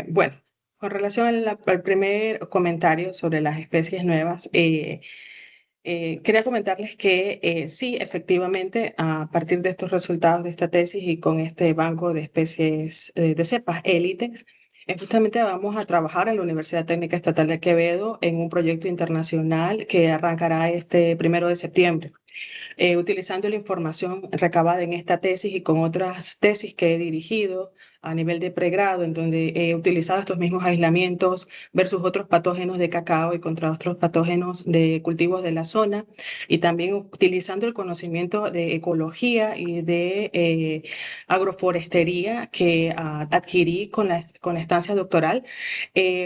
bueno, con relación al primer comentario sobre las especies nuevas, quería comentarles que sí, efectivamente, a partir de estos resultados de esta tesis y con este banco de especies de cepas élites, justamente vamos a trabajar en la Universidad Técnica Estatal de Quevedo en un proyecto internacional que arrancará este 1 de septiembre. Utilizando la información recabada en esta tesis y con otras tesis que he dirigido a nivel de pregrado, en donde he utilizado estos mismos aislamientos versus otros patógenos de cacao y contra otros patógenos de cultivos de la zona, y también utilizando el conocimiento de ecología y de agroforestería que adquirí con la estancia doctoral.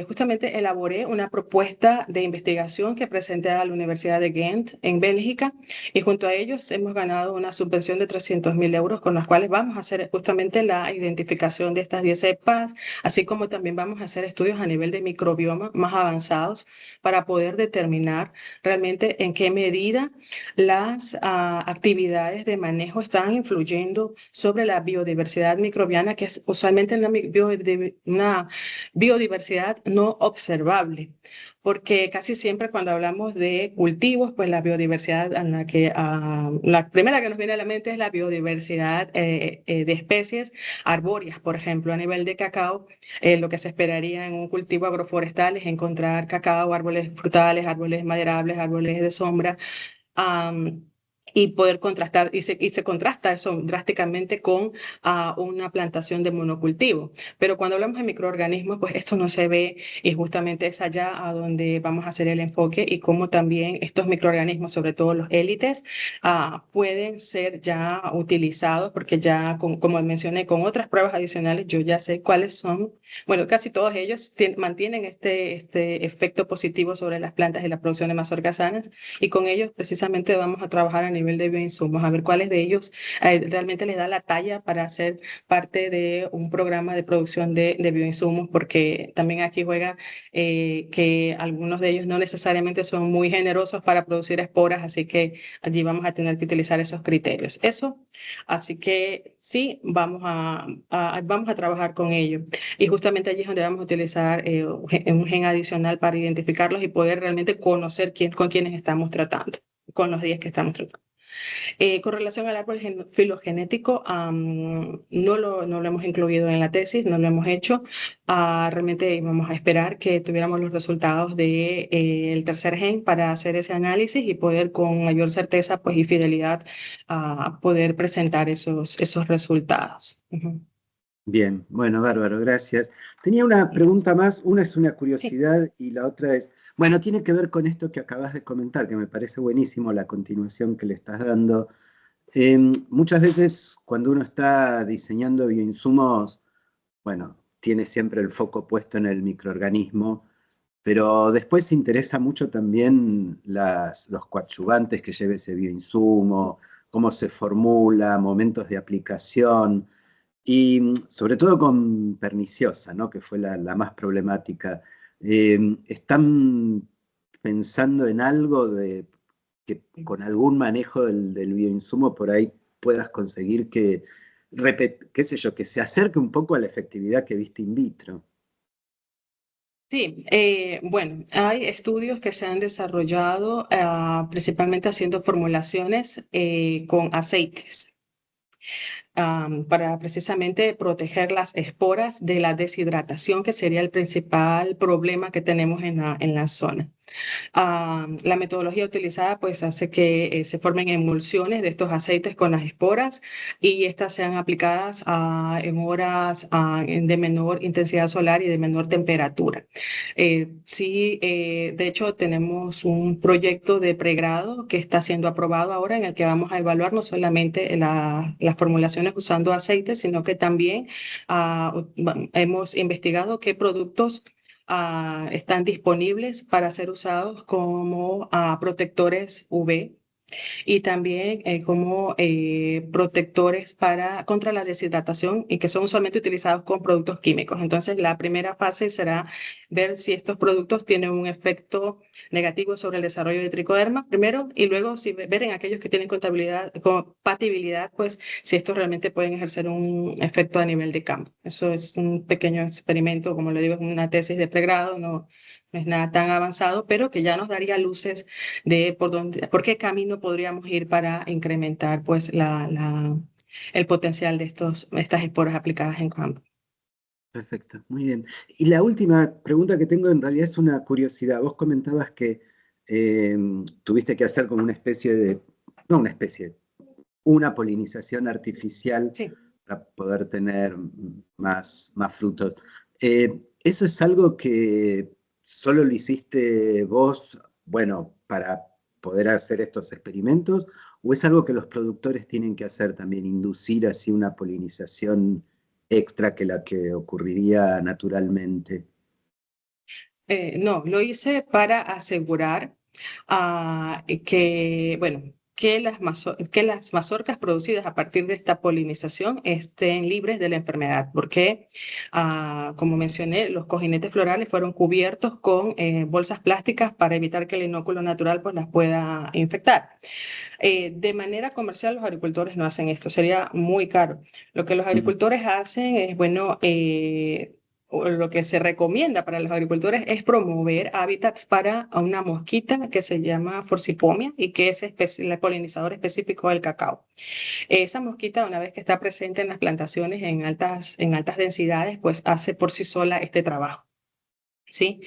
Justamente elaboré una propuesta de investigación que presenté a la Universidad de Ghent en Bélgica, y junto a ellos hemos ganado una subvención de 300.000 euros con las cuales vamos a hacer justamente la identificación de estas 10 cepas, así como también vamos a hacer estudios a nivel de microbioma más avanzados para poder determinar realmente en qué medida las actividades de manejo están influyendo sobre la biodiversidad microbiana, que es usualmente una biodiversidad no observable, porque casi siempre cuando hablamos de cultivos, pues la biodiversidad en la primera que nos viene a la mente es la biodiversidad de especies arbóreas. Por ejemplo, a nivel de cacao, lo que se esperaría en un cultivo agroforestal es encontrar cacao, árboles frutales, árboles maderables, árboles de sombra, am, y poder contrastar, y se contrasta eso drásticamente con una plantación de monocultivo. Pero cuando hablamos de microorganismos, pues esto no se ve, y justamente es allá a donde vamos a hacer el enfoque, y cómo también estos microorganismos, sobre todo los élites, pueden ser ya utilizados, porque ya, como mencioné, con otras pruebas adicionales, yo ya sé cuáles son. Bueno, casi todos ellos mantienen este efecto positivo sobre las plantas y la producción de mazorcas sanas, y con ellos precisamente vamos a trabajar a nivel de bioinsumos, a ver cuáles de ellos realmente les da la talla para ser parte de un programa de producción de bioinsumos, porque también aquí juega que algunos de ellos no necesariamente son muy generosos para producir esporas, así que allí vamos a tener que utilizar esos criterios. Así que sí, vamos a trabajar con ello. Y justamente allí es donde vamos a utilizar un gen adicional para identificarlos y poder realmente conocer con quiénes estamos tratando, con los 10 que estamos tratando. Con relación al árbol filogenético, no lo hemos incluido en la tesis, no lo hemos hecho. Realmente vamos a esperar que tuviéramos los resultados del tercer gen para hacer ese análisis y poder con mayor certeza pues, y fidelidad poder presentar esos resultados. Ujú. Bien, bueno, bárbaro, gracias. Tenía una pregunta más, una es una Sí. curiosidad y la otra es, bueno, tiene que ver con esto que acabas de comentar, que me parece buenísimo la continuación que le estás dando. Muchas veces cuando uno está diseñando bioinsumos, bueno, tiene siempre el foco puesto en el microorganismo, pero después se interesa mucho también los coadyuvantes que lleve ese bioinsumo, cómo se formula, momentos de aplicación. Y sobre todo con perniciosa, ¿no? Que fue la más problemática. ¿Están pensando en algo de que con algún manejo del bioinsumo por ahí puedas conseguir que, qué sé yo, que se acerque un poco a la efectividad que viste in vitro? Sí, bueno, hay estudios que se han desarrollado principalmente haciendo formulaciones con aceites. Para precisamente proteger las esporas de la deshidratación, que sería el principal problema que tenemos en la zona. La metodología utilizada pues hace que se formen emulsiones de estos aceites con las esporas y estas sean aplicadas en horas de menor intensidad solar y de menor temperatura. Sí, de hecho tenemos un proyecto de pregrado que está siendo aprobado ahora en el que vamos a evaluar no solamente las formulaciones usando aceites, sino que también hemos investigado qué productos están disponibles para ser usados como protectores UV y también como protectores contra la deshidratación y que son usualmente utilizados con productos químicos. Entonces, la primera fase será ver si estos productos tienen un efecto negativo sobre el desarrollo de tricoderma primero y luego si ver en aquellos que tienen compatibilidad, pues si estos realmente pueden ejercer un efecto a nivel de campo. Eso es un pequeño experimento, como lo digo, es una tesis de pregrado, no es nada tan avanzado, pero que ya nos daría luces de por qué camino podríamos ir para incrementar pues el potencial de estas esporas aplicadas en campo. Perfecto, muy bien. Y la última pregunta que tengo en realidad es una curiosidad. Vos comentabas que tuviste que hacer como una especie de, no una especie, una polinización artificial Sí. para poder tener más frutos. ¿Eso es algo que solo lo hiciste vos, bueno, para poder hacer estos experimentos? ¿O es algo que los productores tienen que hacer también, inducir así una polinización extra que la que ocurriría naturalmente? No, lo hice para asegurar bueno, que las mazorcas producidas a partir de esta polinización estén libres de la enfermedad, porque, como mencioné, los cojinetes florales fueron cubiertos con bolsas plásticas para evitar que el inóculo natural pues, las pueda infectar. De manera comercial, los agricultores no hacen esto, sería muy caro. Lo que los Mm, agricultores hacen es, bueno, o lo que se recomienda para los agricultores es promover hábitats para una mosquita que se llama Forcipomia y que es el polinizador específico del cacao. Esa mosquita, una vez que está presente en las plantaciones en altas densidades, pues hace por sí sola este trabajo. ¿Sí?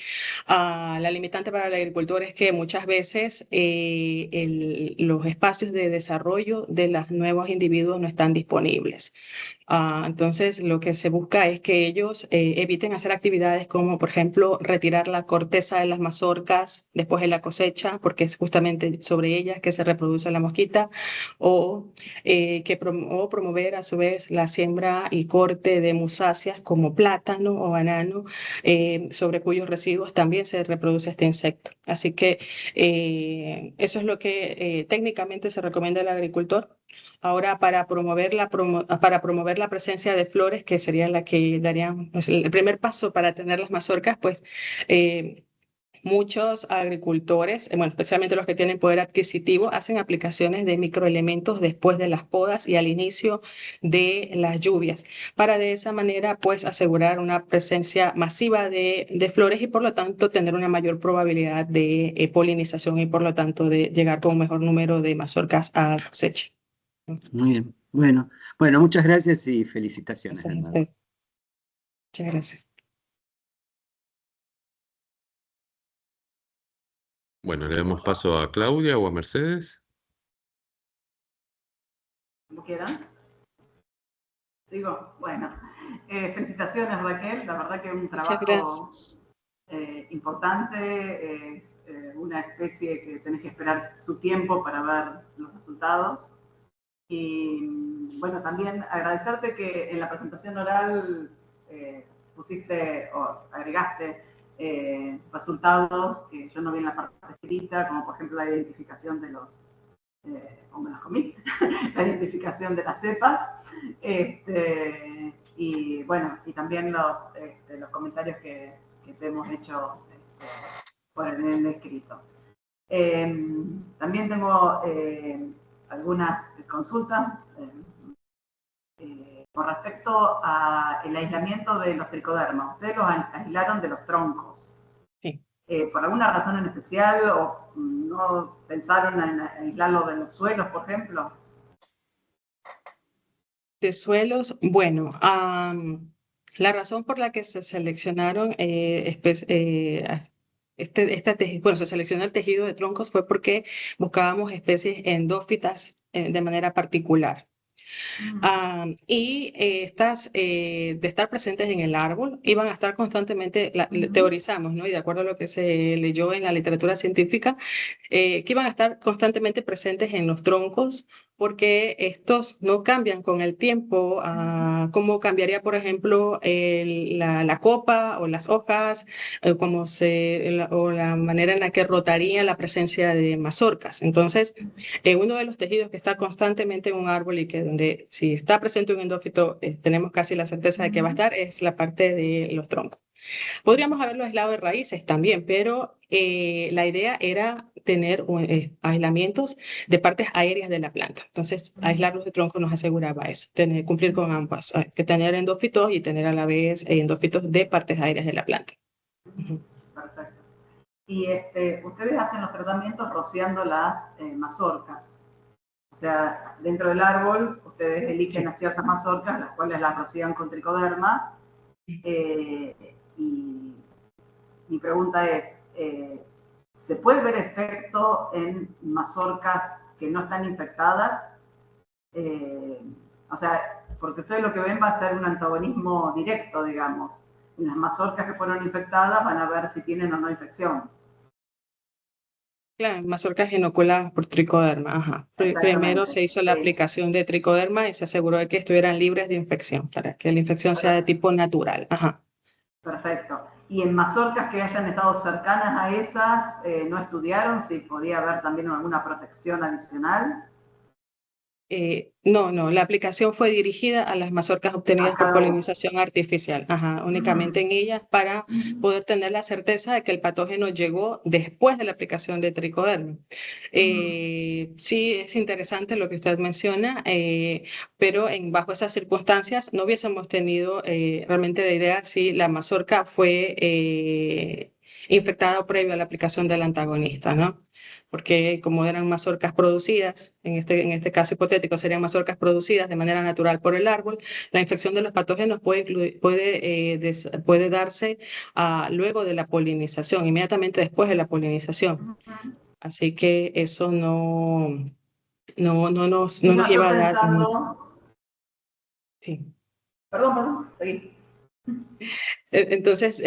La limitante para el agricultor es que muchas veces los espacios de desarrollo de los nuevos individuos no están disponibles. Entonces, lo que se busca es que ellos eviten hacer actividades como, por ejemplo, retirar la corteza de las mazorcas después de la cosecha, porque es justamente sobre ellas que se reproduce la mosquita, o, o promover a su vez la siembra y corte de musáceas como plátano o banano, sobre cuyos residuos también se reproduce este insecto. Así que eso es lo que técnicamente se recomienda al agricultor. Ahora, para promover la presencia de flores, que sería la que darían pues, el primer paso para tener las mazorcas, pues muchos agricultores, bueno, especialmente los que tienen poder adquisitivo, hacen aplicaciones de microelementos después de las podas y al inicio de las lluvias, para de esa manera pues asegurar una presencia masiva de flores y por lo tanto tener una mayor probabilidad de polinización y por lo tanto de llegar con un mejor número de mazorcas a cosecha. Muy bien. Bueno, muchas gracias y felicitaciones de nuevo. Muchas gracias. Bueno, le damos paso a Claudia o a Mercedes. ¿Cómo quedan? ¿Sigo? Bueno, felicitaciones Raquel, la verdad que es un trabajo importante, es una especie que tenés que esperar su tiempo para ver los resultados. Y bueno, también agradecerte que en la presentación oral pusiste o agregaste resultados que yo no vi en la parte escrita, como por ejemplo la identificación de los, o me los comí, la identificación de las cepas, y bueno, y también los comentarios que te hemos hecho por el escrito. También tengo algunas consultas con respecto al aislamiento de los tricodermas. Ustedes los aislaron de los troncos. Sí. ¿Por alguna razón en especial o no pensaron en aislarlo de los suelos, por ejemplo? De suelos, bueno, la razón por la que se seleccionaron bueno, se seleccionó el tejido de troncos fue porque buscábamos especies endófitas de manera particular. Y estas, de estar presentes en el árbol, iban a estar constantemente, teorizamos, ¿no? Y de acuerdo a lo que se leyó en la literatura científica, que iban a estar constantemente presentes en los troncos, porque estos no cambian con el tiempo, como cambiaría, por ejemplo, la copa o las hojas, o la manera en la que rotaría la presencia de mazorcas. Entonces, uno de los tejidos que está constantemente en un árbol y que donde si está presente un endófito, tenemos casi la certeza de que va a estar, es la parte de los troncos. Podríamos haberlo aislado de raíces también, pero la idea era tener aislamientos de partes aéreas de la planta. Entonces, aislarlos de troncos nos aseguraba eso, cumplir con ambas, que tener endófitos y tener a la vez endófitos de partes aéreas de la planta. Perfecto. Y ustedes hacen los tratamientos rociando las mazorcas. O sea, dentro del árbol, ustedes eligen a ciertas mazorcas, las cuales las rocían con tricoderma. Y mi pregunta es, ¿se puede ver efecto en mazorcas que no están infectadas? O sea, porque ustedes lo que ven va a ser un antagonismo directo, digamos. En las mazorcas que fueron infectadas van a ver si tienen o no infección. Claro, mazorcas inoculadas por tricoderma. Ajá. Primero se hizo la aplicación de tricoderma y se aseguró de que estuvieran libres de infección, para que la infección sea de tipo natural. Ajá. Perfecto. Y en mazorcas que hayan estado cercanas a esas, ¿no estudiaron si podía haber también alguna protección adicional? No, la aplicación fue dirigida a las mazorcas obtenidas por polinización artificial, únicamente en ellas para poder tener la certeza de que el patógeno llegó después de la aplicación de tricoderma. Sí, es interesante lo que usted menciona, pero bajo esas circunstancias no hubiésemos tenido realmente la idea si la mazorca fue infectada previo a la aplicación del antagonista, ¿no? Porque como eran mazorcas producidas, en este caso hipotético serían mazorcas producidas de manera natural por el árbol, la infección de los patógenos puede darse luego de la polinización, inmediatamente después de la polinización. Así que eso no nos lleva a dar... Sí. Perdón, seguí. Entonces,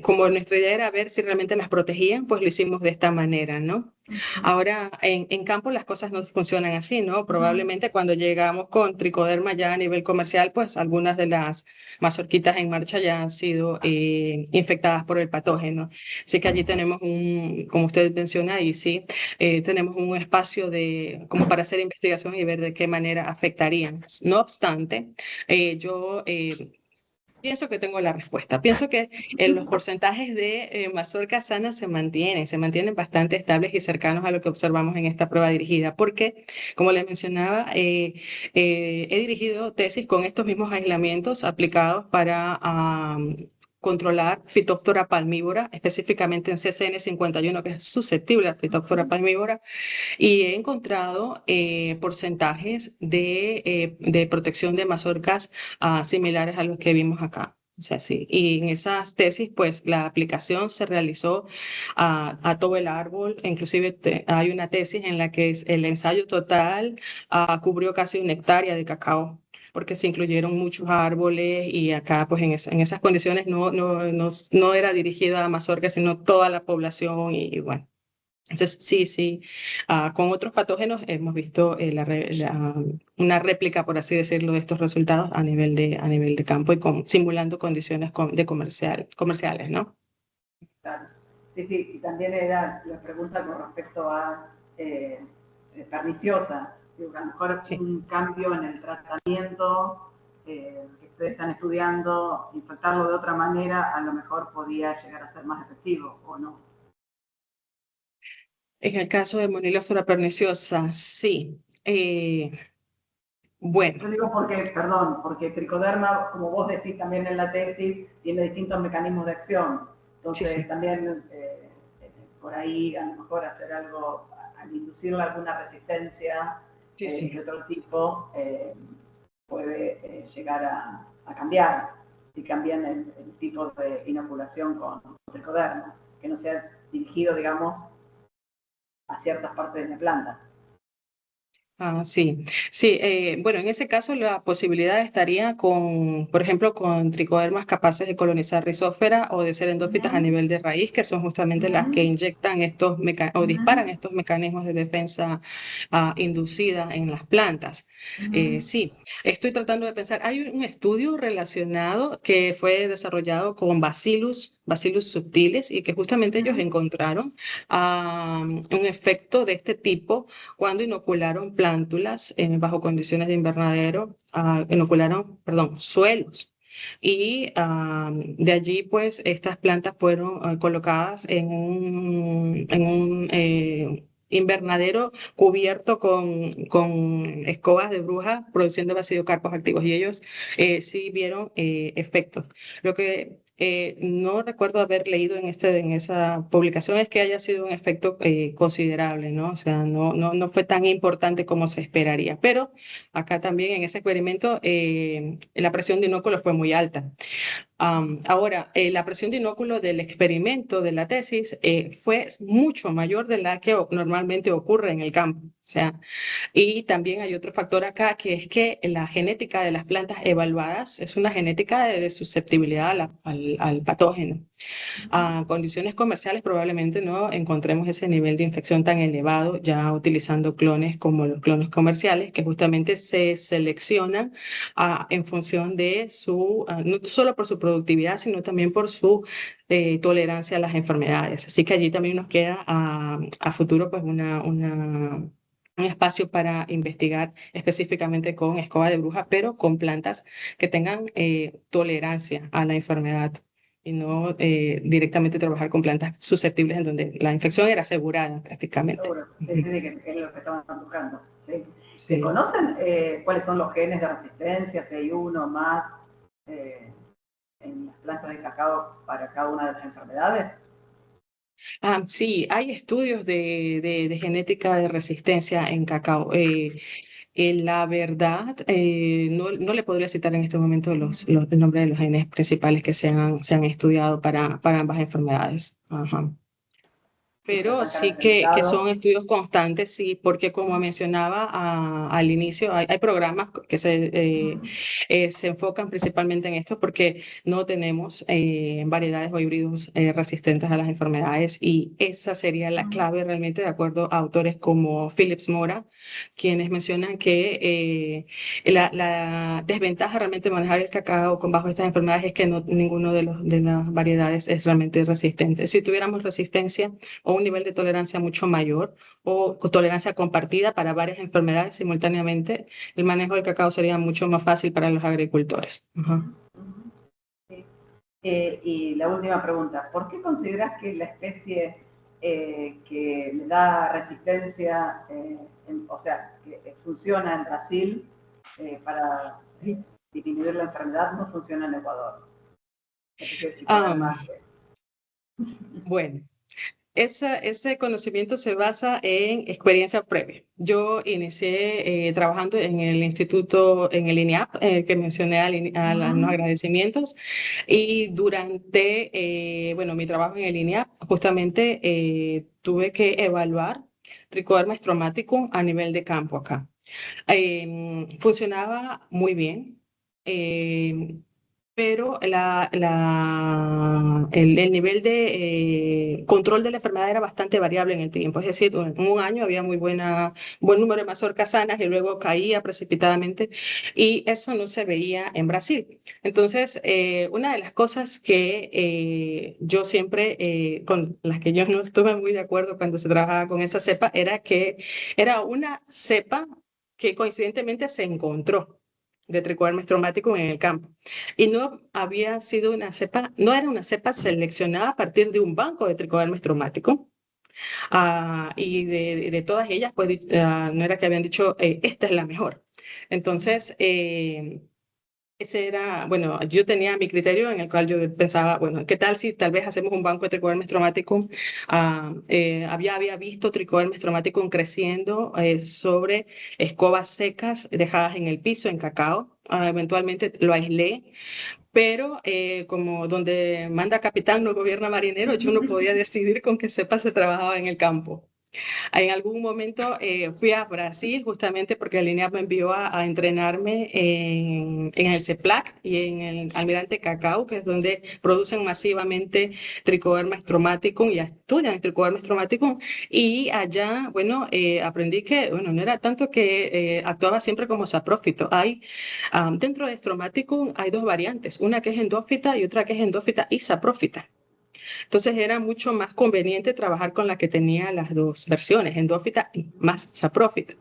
como nuestra idea era ver si realmente las protegían, pues lo hicimos de esta manera, ¿no? Ahora, en campo las cosas no funcionan así, ¿no? Probablemente cuando llegamos con tricoderma ya a nivel comercial, pues algunas de las mazorquitas en marcha ya han sido infectadas por el patógeno. Así que allí tenemos como usted menciona, y sí, tenemos un espacio como para hacer investigación y ver de qué manera afectarían. No obstante, yo... Pienso que tengo la respuesta. Pienso que los porcentajes de mazorca sana se mantienen bastante estables y cercanos a lo que observamos en esta prueba dirigida, porque, como les mencionaba, he dirigido tesis con estos mismos aislamientos aplicados para controlar Phytophthora palmivora, específicamente en CCN 51, que es susceptible a Phytophthora palmivora, y he encontrado porcentajes de protección de mazorcas similares a los que vimos acá. O sea, sí. Y en esas tesis, pues la aplicación se realizó a todo el árbol. Inclusive hay una tesis en la que el ensayo total cubrió casi 1 hectárea de cacao, porque se incluyeron muchos árboles y acá, pues en esas condiciones no era dirigida a mazorca, sino toda la población y bueno. Entonces, sí, con otros patógenos hemos visto una réplica, por así decirlo, de estos resultados a nivel de campo y simulando condiciones comerciales, ¿no? Claro. Sí, sí, y también era la pregunta con respecto a perniciosa. Digo, a lo mejor Sí. un cambio en el tratamiento que ustedes están estudiando, infectarlo de otra manera, a lo mejor podía llegar a ser más efectivo, ¿o no? En el caso de Monilófora perniciosa, sí. Bueno, Yo digo porque, perdón, porque tricoderma, como vos decís también en la tesis, tiene distintos mecanismos de acción. Entonces, sí. también por ahí a lo mejor hacer algo, al inducirle alguna resistencia Sí. de otro tipo, puede llegar a cambiar. Si cambian el tipo de inoculación con tricoderma, que no sea dirigido, digamos, a ciertas partes de la planta. Sí. Bueno, en ese caso la posibilidad estaría por ejemplo, con tricodermas capaces de colonizar rizósfera o de ser endófitas a nivel de raíz, que son justamente las que inyectan o disparan estos mecanismos de defensa inducida en las plantas. Sí, estoy tratando de pensar, hay un estudio relacionado que fue desarrollado con Bacillus subtilis y que justamente ellos encontraron un efecto de este tipo cuando inocularon plántulas bajo condiciones de invernadero, inocularon suelos. Y de allí, pues, estas plantas fueron colocadas en un invernadero cubierto con escobas de bruja produciendo basilocarpos activos. Y ellos sí vieron efectos. Lo que no recuerdo haber leído en esa publicación es que haya sido un efecto considerable, ¿no? O sea, no fue tan importante como se esperaría. Pero acá también en ese experimento la presión de inóculo fue muy alta. Ahora, la presión de inóculo del experimento de la tesis fue mucho mayor de la que normalmente ocurre en el campo. O sea, y también hay otro factor acá, que es que la genética de las plantas evaluadas es una genética de susceptibilidad al patógeno. Condiciones comerciales probablemente no encontremos ese nivel de infección tan elevado ya utilizando clones como los clones comerciales, que justamente se seleccionan en función de no solo por su productividad, sino también por su tolerancia a las enfermedades. Así que allí también nos queda a futuro pues un espacio para investigar específicamente con escoba de bruja, pero con plantas que tengan tolerancia a la enfermedad y no directamente trabajar con plantas susceptibles en donde la infección era asegurada prácticamente. Seguro, sí, sí, que es lo que estaban buscando. ¿Sí? ¿Se Sí. conocen cuáles son los genes de resistencia, si hay uno más en las plantas de cacao para cada una de las enfermedades? Sí, hay estudios de genética de resistencia en cacao. La verdad, no le podría citar en este momento el nombre de los genes principales que se han estudiado para ambas enfermedades. Ajá. Sí, pero Pero están sí que son caracterizados. estudios constantes, sí, porque como mencionaba al inicio, hay programas que se enfocan principalmente en esto porque no tenemos variedades o híbridos resistentes a las enfermedades y esa sería la clave realmente de acuerdo a autores como Phillips Mora, quienes mencionan que la desventaja realmente de manejar el cacao bajo estas enfermedades es que ninguno de las variedades es realmente resistente. Si tuviéramos resistencia, o un nivel de tolerancia mucho mayor o tolerancia compartida para varias enfermedades simultáneamente, el manejo del cacao sería mucho más fácil para los agricultores. Ajá. Y la última pregunta, ¿por qué consideras que la especie que le da resistencia, o sea, que funciona en Brasil para disminuir la enfermedad, no funciona en Ecuador? Bueno, ese conocimiento se basa en experiencia previa. Yo inicié trabajando en el instituto, en el INEAP, que mencioné a los agradecimientos, y durante bueno, mi trabajo en el INEAP, justamente tuve que evaluar Trichoderma stromaticum a nivel de campo acá. Funcionaba muy bien. Pero el nivel de control de la enfermedad era bastante variable en el tiempo. Es decir, en un año había buen número de mazorcas sanas y luego caía precipitadamente, y eso no se veía en Brasil. Entonces, una de las cosas que yo siempre, con las que yo no estuve muy de acuerdo cuando se trabajaba con esa cepa, era que era una cepa que coincidentemente se encontró de Trichoderma stromaticum en el campo. Y no había sido una cepa, no era una cepa seleccionada a partir de un banco de Trichoderma stromaticum. Y de todas ellas, pues no era que habían dicho, esta es la mejor. Entonces, ese era, bueno, yo tenía mi criterio en el cual yo pensaba, bueno, ¿qué tal si tal vez hacemos un banco de Trichoderma stromaticum? Había visto Trichoderma stromaticum creciendo sobre escobas secas dejadas en el piso, en cacao. Eventualmente lo aislé, pero como donde manda capitán no gobierna marinero, yo no podía decidir con qué cepa se trabajaba en el campo. En algún momento fui a Brasil justamente porque el INEAP me envió a entrenarme en el CEPLAC y en el Almirante Cacao, que es donde producen masivamente Trichoderma stromaticum y estudian Trichoderma stromaticum. Y allá, bueno, aprendí que, bueno, no era tanto que actuaba siempre como saprófito. Dentro de stromaticum hay dos variantes, una que es endófita y otra que es endófita y saprófita. Entonces era mucho más conveniente trabajar con la que tenía las dos versiones, endófita y más saprófita.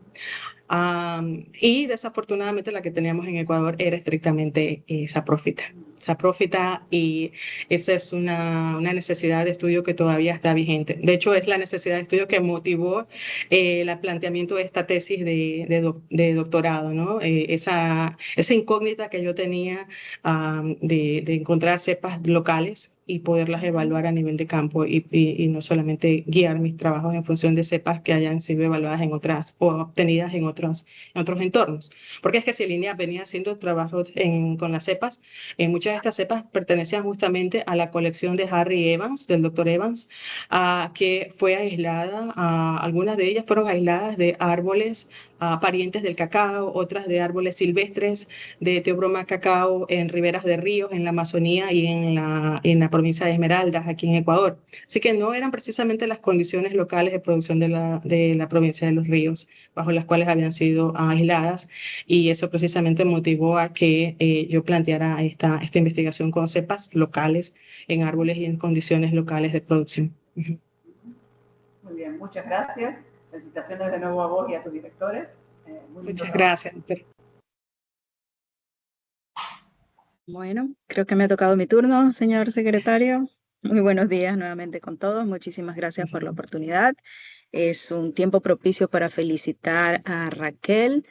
Y desafortunadamente la que teníamos en Ecuador era estrictamente saprófita, y esa es una necesidad de estudio que todavía está vigente. De hecho, es la necesidad de estudio que motivó el planteamiento de esta tesis de doctorado, ¿no? Esa incógnita que yo tenía de encontrar cepas locales y poderlas evaluar a nivel de campo y no solamente guiar mis trabajos en función de cepas que hayan sido evaluadas en otras o obtenidas en otros entornos. Porque es que si el INEAP venía haciendo trabajos con las cepas, muchas de estas cepas pertenecían justamente a la colección de Harry Evans, del doctor Evans, que fue aislada, algunas de ellas fueron aisladas de árboles parientes del cacao, otras de árboles silvestres de Theobroma cacao en riberas de ríos, en la Amazonía y en la provincia de Esmeraldas, aquí en Ecuador. Así que no eran precisamente las condiciones locales de producción de la provincia de Los Ríos bajo las cuales habían sido aisladas, y eso precisamente motivó a que yo planteara esta investigación con cepas locales en árboles y en condiciones locales de producción. Muy bien, muchas gracias. Felicitaciones de nuevo a vos y a tus directores. Muchas gracias. Bueno, creo que me ha tocado mi turno, señor secretario. Muy buenos días nuevamente con todos. Muchísimas gracias por la oportunidad. Es un tiempo propicio para felicitar a Raquel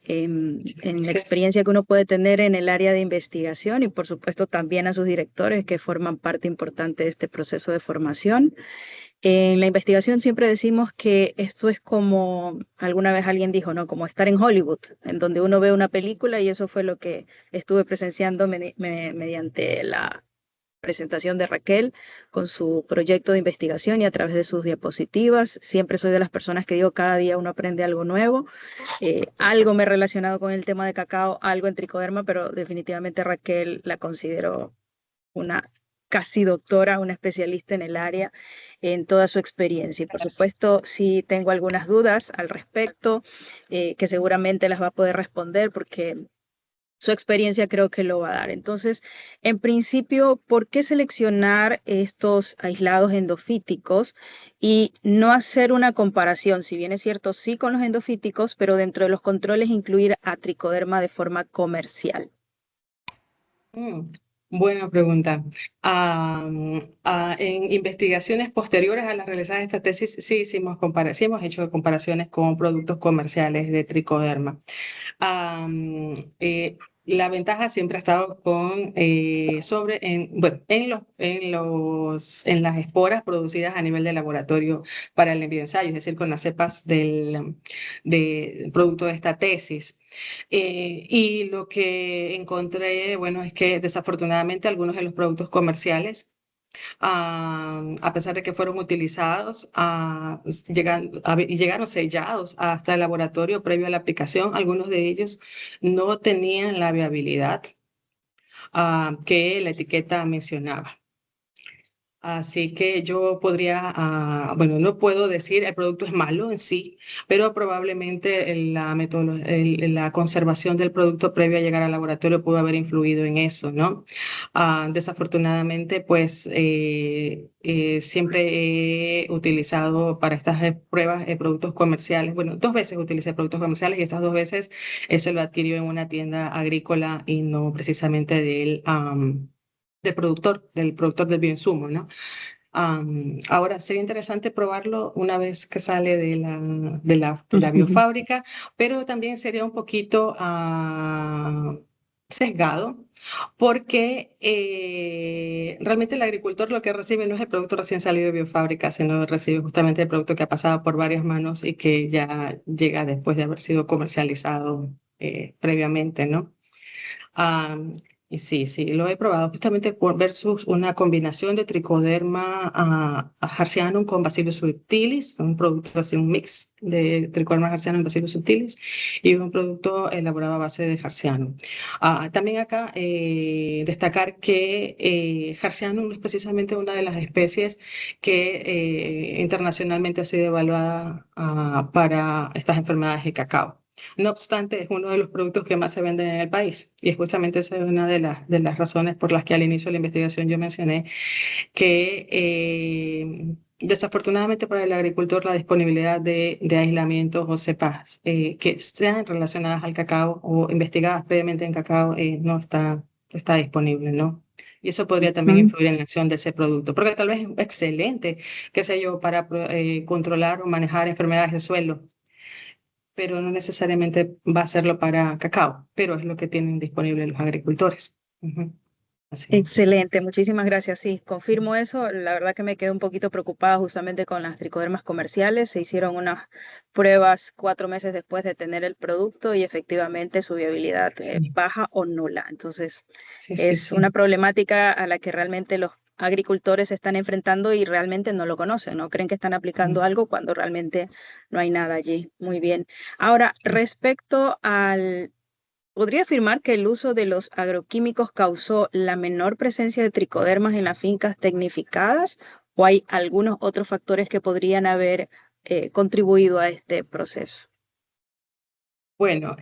en la experiencia que uno puede tener en el área de investigación, y por supuesto también a sus directores que forman parte importante de este proceso de formación. En la investigación siempre decimos que esto es como, alguna vez alguien dijo, ¿no? Como estar en Hollywood, en donde uno ve una película, y eso fue lo que estuve presenciando mediante la presentación de Raquel con su proyecto de investigación y a través de sus diapositivas. Siempre soy de las personas que digo, cada día uno aprende algo nuevo. Algo me he relacionado con el tema de cacao, algo en tricoderma, pero definitivamente Raquel la considero una casi doctora, una especialista en el área, en toda su experiencia. Y por supuesto, sí tengo algunas dudas al respecto, que seguramente las va a poder responder porque su experiencia creo que lo va a dar. Entonces, en principio, ¿por qué seleccionar estos aislados endofíticos y no hacer una comparación? Si bien es cierto, sí con los endofíticos, pero dentro de los controles incluir a tricoderma de forma comercial. Buena pregunta. En investigaciones posteriores a las realizadas esta tesis, sí hemos hecho comparaciones con productos comerciales de tricoderma. La ventaja siempre ha estado en las esporas producidas a nivel de laboratorio para el ensayo, es decir, con las cepas del producto de esta tesis. Y lo que encontré, bueno, es que desafortunadamente algunos de los productos comerciales, a pesar de que fueron utilizados, y llegaron sellados hasta el laboratorio previo a la aplicación, algunos de ellos no tenían la viabilidad que la etiqueta mencionaba. Así que yo podría, bueno, no puedo decir el producto es malo en sí, pero probablemente la conservación del producto previo a llegar al laboratorio pudo haber influido en eso, ¿no? Desafortunadamente, pues siempre he utilizado para estas pruebas productos comerciales. Bueno, 2 veces utilicé productos comerciales y estas 2 veces se lo adquirió en una tienda agrícola y no precisamente del productor del bioinsumo, ¿no? Ahora, sería interesante probarlo una vez que sale de la biofábrica, pero también sería un poquito sesgado, porque realmente el agricultor lo que recibe no es el producto recién salido de biofábrica, sino recibe justamente el producto que ha pasado por varias manos y que ya llega después de haber sido comercializado previamente, ¿no? Ah, y sí, lo he probado justamente versus una combinación de tricoderma harzianum con Bacillus subtilis, un producto así, un mix de tricoderma harzianum y Bacillus subtilis, y un producto elaborado a base de harzianum. También acá destacar que harzianum es precisamente una de las especies que internacionalmente ha sido evaluada para estas enfermedades de cacao. No obstante, es uno de los productos que más se venden en el país y es justamente esa es una de las razones por las que al inicio de la investigación yo mencioné que desafortunadamente para el agricultor la disponibilidad de aislamientos o cepas que sean relacionadas al cacao o investigadas previamente en cacao no está disponible, ¿no? Y eso podría también influir en la acción de ese producto, porque tal vez es excelente, qué sé yo, para controlar o manejar enfermedades de suelo, pero no necesariamente va a hacerlo para cacao, pero es lo que tienen disponible los agricultores. Ujú. Así. Excelente, muchísimas gracias. Sí, confirmo eso. La verdad que me quedé un poquito preocupada justamente con las tricodermas comerciales. Se hicieron unas pruebas 4 meses después de tener el producto y efectivamente su viabilidad Sí, baja o nula. Entonces, sí, sí, es una sí. problemática a la que realmente los agricultores se están enfrentando y realmente no lo conocen, ¿no? Creen que están aplicando Mm, algo cuando realmente no hay nada allí. Muy bien. Ahora, sí. respecto al ¿podría afirmar que el uso de los agroquímicos causó la menor presencia de tricodermas en las fincas tecnificadas o hay algunos otros factores que podrían haber contribuido a este proceso? Bueno,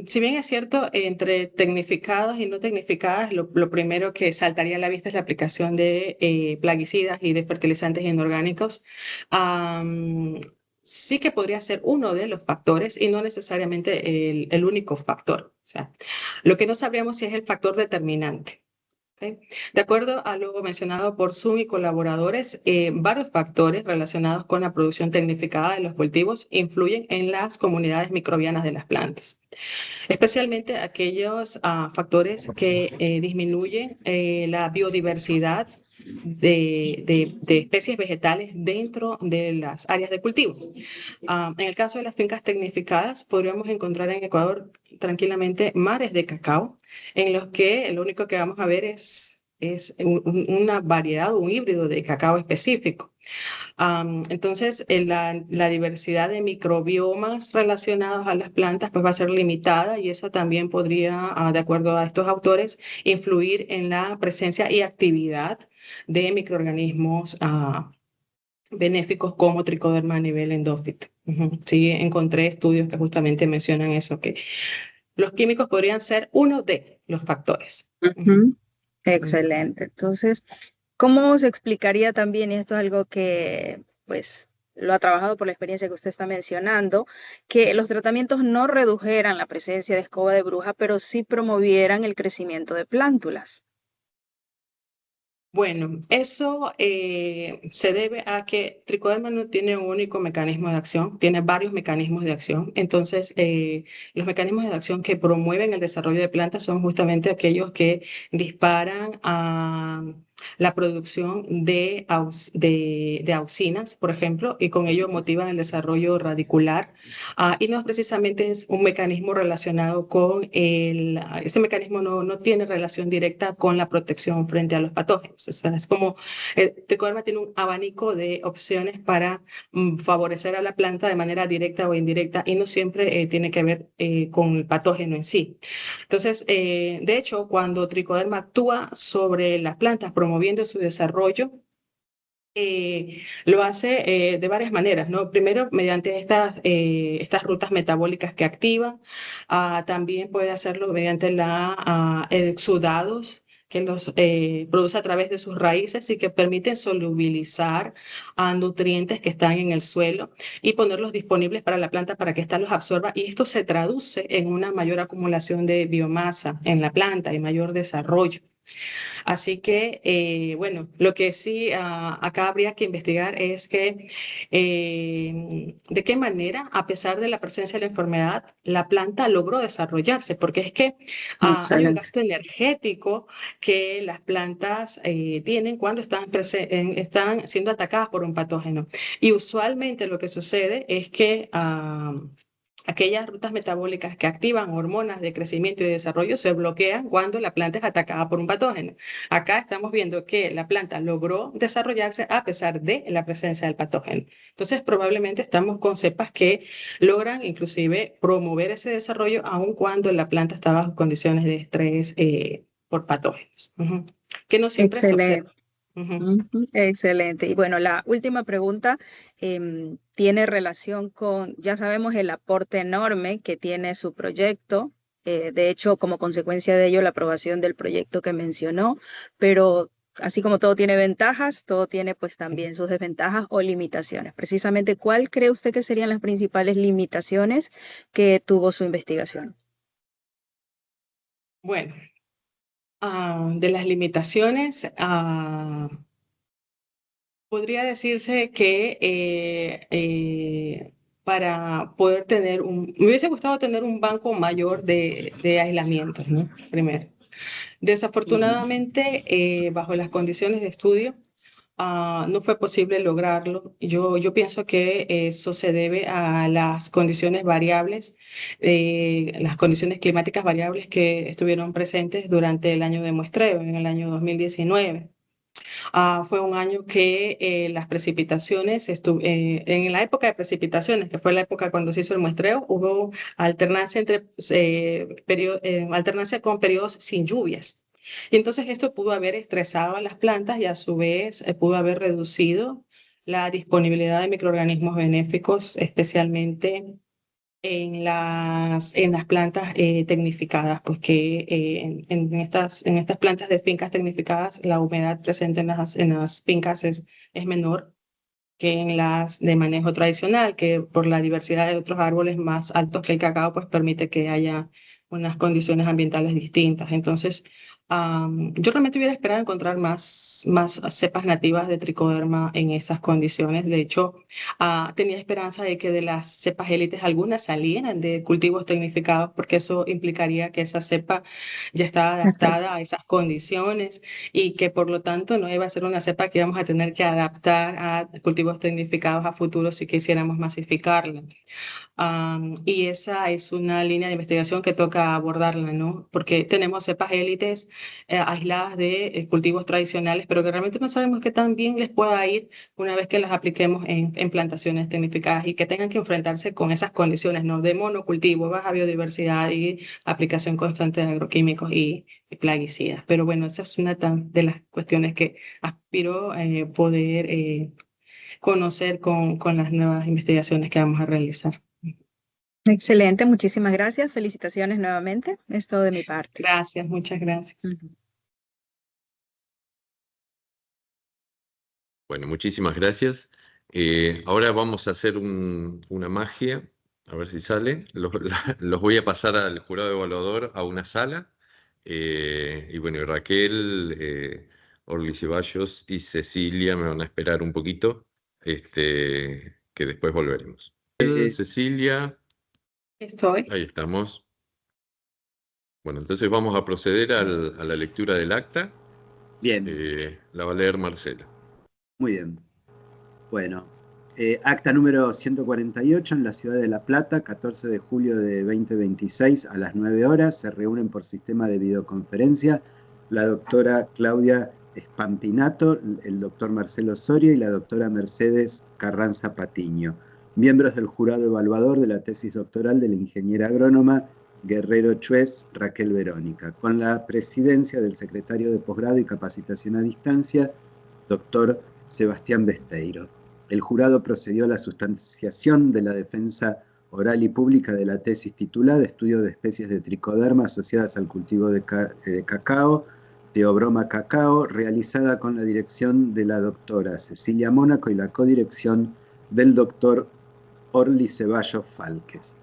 si bien es cierto, entre tecnificadas y no tecnificadas, lo primero que saltaría a la vista es la aplicación de plaguicidas y de fertilizantes inorgánicos. Am, sí que podría ser uno de los factores y no necesariamente el único factor. O sea, lo que no sabríamos si es el factor determinante. ¿Ok? De acuerdo a lo mencionado por Sun y colaboradores, varios factores relacionados con la producción tecnificada de los cultivos influyen en las comunidades microbianas de las plantas, especialmente aquellos factores que disminuyen la biodiversidad de especies vegetales dentro de las áreas de cultivo. En el caso de las fincas tecnificadas, podríamos encontrar en Ecuador tranquilamente mares de cacao, en los que lo único que vamos a ver es una variedad, un híbrido de cacao específico. Entonces, la diversidad de microbiomas relacionados a las plantas pues, va a ser limitada y eso también podría, de acuerdo a estos autores, influir en la presencia y actividad de microorganismos benéficos como tricoderma a nivel endófito. Sí, encontré estudios que justamente mencionan eso, que los químicos podrían ser uno de los factores. Ujú. Excelente. Entonces, ¿cómo se explicaría también, y esto es algo que pues lo ha trabajado por la experiencia que usted está mencionando, que los tratamientos no redujeran la presencia de escoba de bruja, pero sí promovieran el crecimiento de plántulas. Bueno, eso se debe a que tricoderma no tiene un único mecanismo de acción, tiene varios mecanismos de acción. Entonces, los mecanismos de acción que promueven el desarrollo de plantas son justamente aquellos que disparan a la producción de auxinas, por ejemplo, y con ello motivan el desarrollo radicular. Y no precisamente es un mecanismo relacionado con este mecanismo no tiene relación directa con la protección frente a los patógenos. O sea, es como, tricoderma tiene un abanico de opciones para favorecer a la planta de manera directa o indirecta y no siempre tiene que ver con el patógeno en sí. Entonces, de hecho, cuando tricoderma actúa sobre las plantas promoviendo su desarrollo, lo hace de varias maneras, ¿no? Primero, mediante estas rutas metabólicas que activa. También puede hacerlo mediante exudados que los produce a través de sus raíces y que permiten solubilizar a nutrientes que están en el suelo y ponerlos disponibles para la planta para que ésta los absorba. Y esto se traduce en una mayor acumulación de biomasa en la planta y mayor desarrollo. Así que, bueno, lo que sí acá habría que investigar es que de qué manera, a pesar de la presencia de la enfermedad, la planta logró desarrollarse, porque es que hay un Excelente. gasto energético que las plantas tienen cuando están siendo atacadas por un patógeno. Y usualmente lo que sucede es que aquellas rutas metabólicas que activan hormonas de crecimiento y desarrollo se bloquean cuando la planta es atacada por un patógeno. Acá estamos viendo que la planta logró desarrollarse a pesar de la presencia del patógeno. Entonces, probablemente estamos con cepas que logran inclusive promover ese desarrollo aun cuando la planta está bajo condiciones de estrés por patógenos, que no siempre se Excelente. observa. Ujú. Ujú, excelente. Y bueno, la última pregunta tiene relación con, ya sabemos el aporte enorme que tiene su proyecto. De hecho, como consecuencia de ello, la aprobación del proyecto que mencionó, pero así como todo tiene ventajas, todo tiene pues también sus desventajas o limitaciones. Precisamente, ¿cuál cree usted que serían las principales limitaciones que tuvo su investigación? Bueno, de las limitaciones, podría decirse que para poder me hubiese gustado tener un banco mayor de aislamientos, ¿no? Primero. Desafortunadamente, bajo las condiciones de estudio, no fue posible lograrlo. Yo pienso que eso se debe a las condiciones variables, las condiciones climáticas variables que estuvieron presentes durante el año de muestreo, en el año 2019. Fue un año que las precipitaciones, en la época de precipitaciones, que fue la época cuando se hizo el muestreo, hubo alternancia, alternancia con periodos sin lluvias. Y entonces esto pudo haber estresado a las plantas y a su vez pudo haber reducido la disponibilidad de microorganismos benéficos, especialmente en las plantas tecnificadas, pues que en estas plantas de fincas tecnificadas la humedad presente en las fincas es menor que en las de manejo tradicional, que por la diversidad de otros árboles más altos que el cacao, pues permite que haya unas condiciones ambientales distintas. Entonces, yo realmente hubiera esperado encontrar más cepas nativas de tricoderma en esas condiciones. De hecho, tenía esperanza de que de las cepas élites algunas salieran de cultivos tecnificados, porque eso implicaría que esa cepa ya estaba adaptada a esas condiciones y que por lo tanto no iba a ser una cepa que íbamos a tener que adaptar a cultivos tecnificados a futuro si quisiéramos masificarla. Y esa es una línea de investigación que toca abordarla, ¿no? Porque tenemos cepas élites aisladas de cultivos tradicionales, pero que realmente no sabemos qué tan bien les pueda ir una vez que las apliquemos en plantaciones tecnificadas y que tengan que enfrentarse con esas condiciones, ¿no? De monocultivo, baja biodiversidad y aplicación constante de agroquímicos y plaguicidas. Pero bueno, esa es una de las cuestiones que aspiro poder conocer con las nuevas investigaciones que vamos a realizar. Excelente, muchísimas gracias. Felicitaciones nuevamente. Es todo de mi parte. Gracias, muchas gracias. Ujú. Bueno, muchísimas gracias. Ahora vamos a hacer una magia, a ver si sale. Los voy a pasar al jurado evaluador a una sala. Y bueno, y Raquel, Orly Ceballos y Cecilia me van a esperar un poquito, que después volveremos. Cecilia, Estoy. ahí estamos. Bueno, entonces vamos a proceder a la lectura del acta. Bien, La va a leer Marcela. muy bien. Bueno, acta número 148 en la ciudad de La Plata, 14 de julio de 2026 a las 9 horas. Se reúnen por sistema de videoconferencia la doctora Claudia Spampinato, el doctor Marcelo Soria y la doctora Mercedes Carranza Patiño, miembros del jurado evaluador de la tesis doctoral de la ingeniera agrónoma Guerrero Chuez Raquel Verónica, con la presidencia del secretario de posgrado y capacitación a distancia, doctor Sebastián Besteiro. El jurado procedió a la sustanciación de la defensa oral y pública de la tesis titulada Estudio de especies de tricoderma asociadas al cultivo de cacao, Theobroma cacao, realizada con la dirección de la doctora Cecilia Mónaco y la codirección del doctor Orly Ceballos Falques.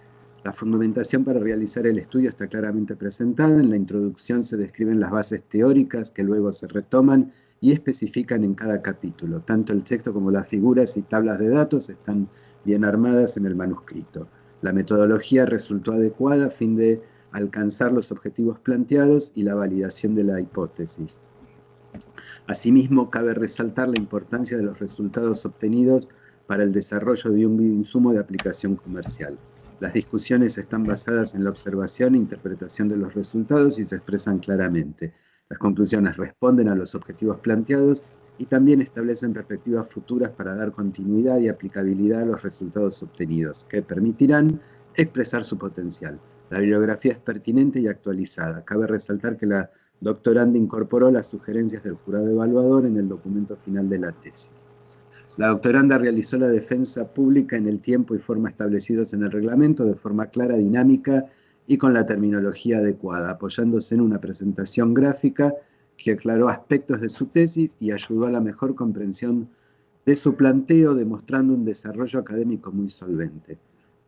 La fundamentación para realizar el estudio está claramente presentada. En la introducción se describen las bases teóricas que luego se retoman y especifican en cada capítulo. Tanto el texto como las figuras y tablas de datos están bien armadas en el manuscrito. La metodología resultó adecuada a fin de alcanzar los objetivos planteados y la validación de la hipótesis. Asimismo, cabe resaltar la importancia de los resultados obtenidos para el desarrollo de un bioinsumo de aplicación comercial. Las discusiones están basadas en la observación e interpretación de los resultados y se expresan claramente. Las conclusiones responden a los objetivos planteados y también establecen perspectivas futuras para dar continuidad y aplicabilidad a los resultados obtenidos, que permitirán expresar su potencial. La bibliografía es pertinente y actualizada. Cabe resaltar que la doctoranda incorporó las sugerencias del jurado evaluador en el documento final de la tesis. La doctoranda realizó la defensa pública en el tiempo y forma establecidos en el reglamento de forma clara, dinámica y con la terminología adecuada, apoyándose en una presentación gráfica que aclaró aspectos de su tesis y ayudó a la mejor comprensión de su planteo, demostrando un desarrollo académico muy solvente.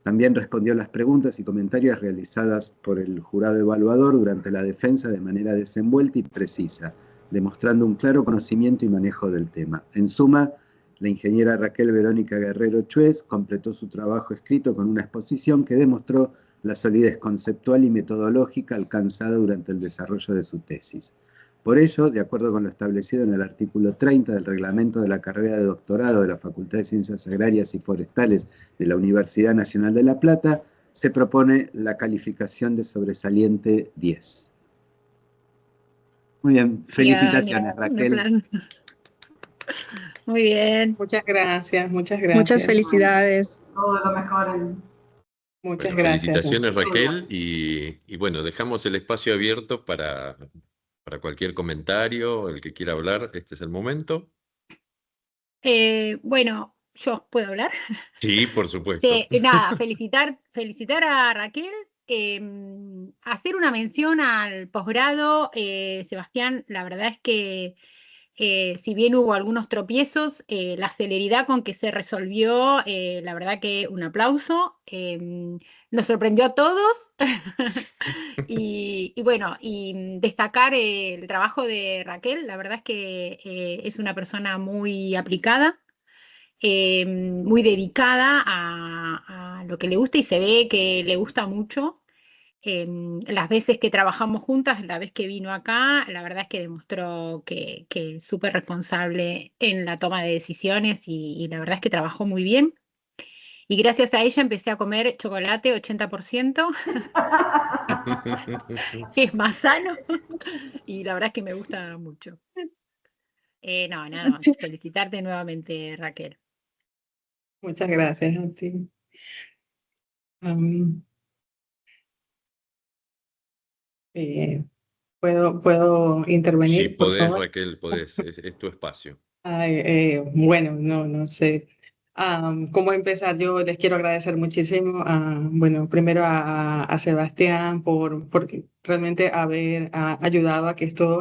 También respondió a las preguntas y comentarios realizadas por el jurado evaluador durante la defensa de manera desenvuelta y precisa, demostrando un claro conocimiento y manejo del tema. En suma, la ingeniera Raquel Verónica Guerrero Chuez completó su trabajo escrito con una exposición que demostró la solidez conceptual y metodológica alcanzada durante el desarrollo de su tesis. Por ello, de acuerdo con lo establecido en el artículo 30 del reglamento de la carrera de doctorado de la Facultad de Ciencias Agrarias y Forestales de la Universidad Nacional de La Plata, se propone la calificación de sobresaliente 10. Muy bien, felicitaciones, Raquel. Muy bien. Muchas gracias, muchas gracias. Muchas felicidades. Todo lo mejor. Muchas Bueno, gracias. felicitaciones, Raquel, y bueno, dejamos el espacio abierto para cualquier comentario, el que quiera hablar, este es el momento. Bueno, ¿yo puedo hablar? Sí, por supuesto. Sí, nada, felicitar a Raquel, hacer una mención al posgrado. Sebastián, la verdad es que si bien hubo algunos tropiezos, la celeridad con que se resolvió, la verdad que un aplauso. Nos sorprendió a todos. Y bueno, y destacar el trabajo de Raquel. La verdad es que es una persona muy aplicada, muy dedicada a lo que le gusta y se ve que le gusta mucho. Las veces que trabajamos juntas, la vez que vino acá, la verdad es que demostró que es súper responsable en la toma de decisiones y la verdad es que trabajó muy bien. Y gracias a ella empecé a comer chocolate 80%, que es más sano, y la verdad es que me gusta mucho. No, nada más, felicitarte nuevamente, Raquel. Muchas gracias a ti. ¿Puedo intervenir, Sí, por podés, favor? Raquel, podés, es tu espacio. Bueno, no sé cómo empezar. Yo les quiero agradecer muchísimo, bueno, primero a Sebastián por realmente haber ayudado a que esto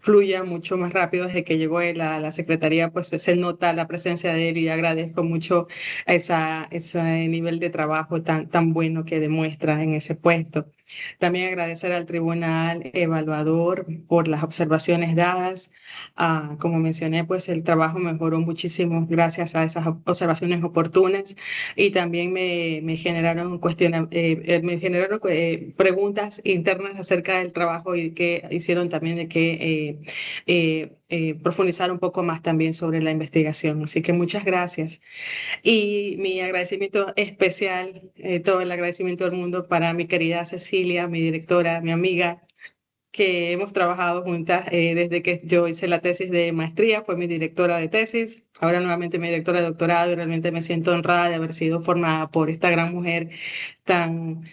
fluya mucho más rápido. Desde que llegó él a la secretaría, pues se nota la presencia de él y agradezco mucho ese nivel de trabajo tan bueno que demuestra en ese puesto. También agradecer al Tribunal Evaluador por las observaciones dadas. Como mencioné, pues el trabajo mejoró muchísimo gracias a esas observaciones oportunas y también me generaron preguntas internas acerca del trabajo y que hicieron también de que profundizar un poco más también sobre la investigación. Así que muchas gracias. Y mi agradecimiento especial, todo el agradecimiento del mundo para mi querida Cecilia, mi directora, mi amiga, que hemos trabajado juntas desde que yo hice la tesis de maestría, fue mi directora de tesis, ahora nuevamente mi directora de doctorado, y realmente me siento honrada de haber sido formada por esta gran mujer tan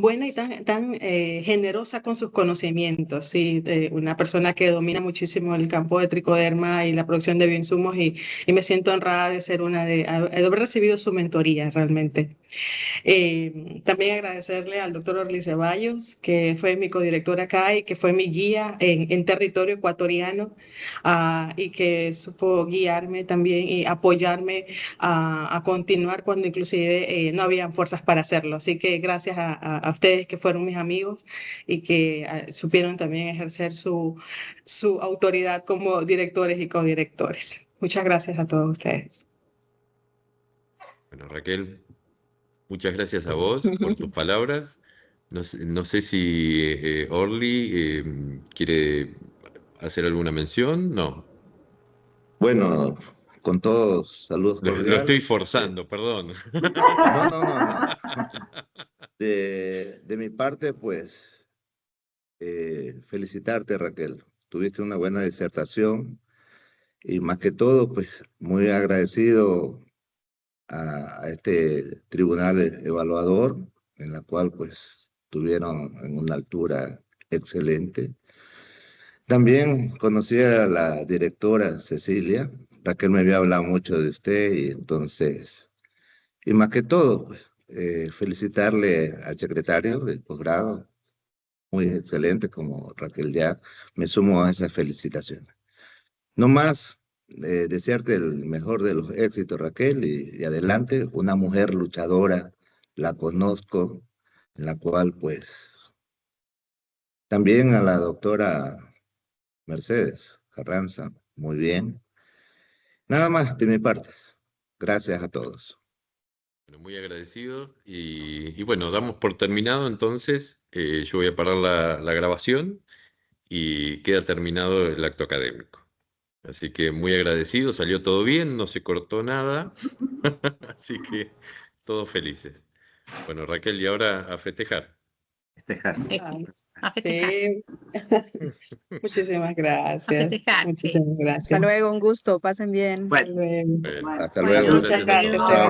buena y tan generosa con sus conocimientos. Sí, una persona que domina muchísimo el campo de tricoderma y la producción de bioinsumos y me siento honrada de ser de haber recibido su mentoría realmente. También agradecerle al doctor Orly Ceballos, que fue mi codirector acá y que fue mi guía en territorio ecuatoriano, y que supo guiarme también y apoyarme a continuar cuando inclusive no habían fuerzas para hacerlo. Así que gracias a ustedes que fueron mis amigos y que supieron también ejercer su autoridad como directores y codirectores. Muchas gracias a todos ustedes. Bueno, Raquel, muchas gracias a vos por tus palabras. No sé si Orly quiere hacer alguna mención. No, Bueno, con todos, saludos lo estoy cordiales. forzando, perdón. No. De mi parte, pues, felicitarte, Raquel. Tuviste una buena disertación y más que todo, pues, muy agradecido a este tribunal evaluador, en la cual, pues, tuvieron en una altura excelente. También conocí a la directora Cecilia. Raquel me había hablado mucho de usted y entonces, y más que todo, pues, felicitarle al secretario del posgrado, muy excelente como Raquel ya, me sumo a esas felicitaciones. No más, desearte el mejor de los éxitos, Raquel, y adelante, una mujer luchadora, la conozco, en la cual pues también a la doctora Mercedes Carranza, muy bien. Nada más de mi parte. Gracias a todos. Bueno, muy agradecido y bueno, damos por terminado entonces. Yo voy a parar la grabación y queda terminado el acto académico. Así que muy agradecido, salió todo bien, no se cortó nada, así que todos felices. Bueno, Raquel, y ahora a festejar. Festejar. A festejar. Sí. Muchísimas A gracias. festejar, sí. Muchísimas Hasta gracias. luego, un gusto, pasen bien. Bueno. Hasta luego. Hasta Bueno, luego. Muchas gracias, Chao, Seba.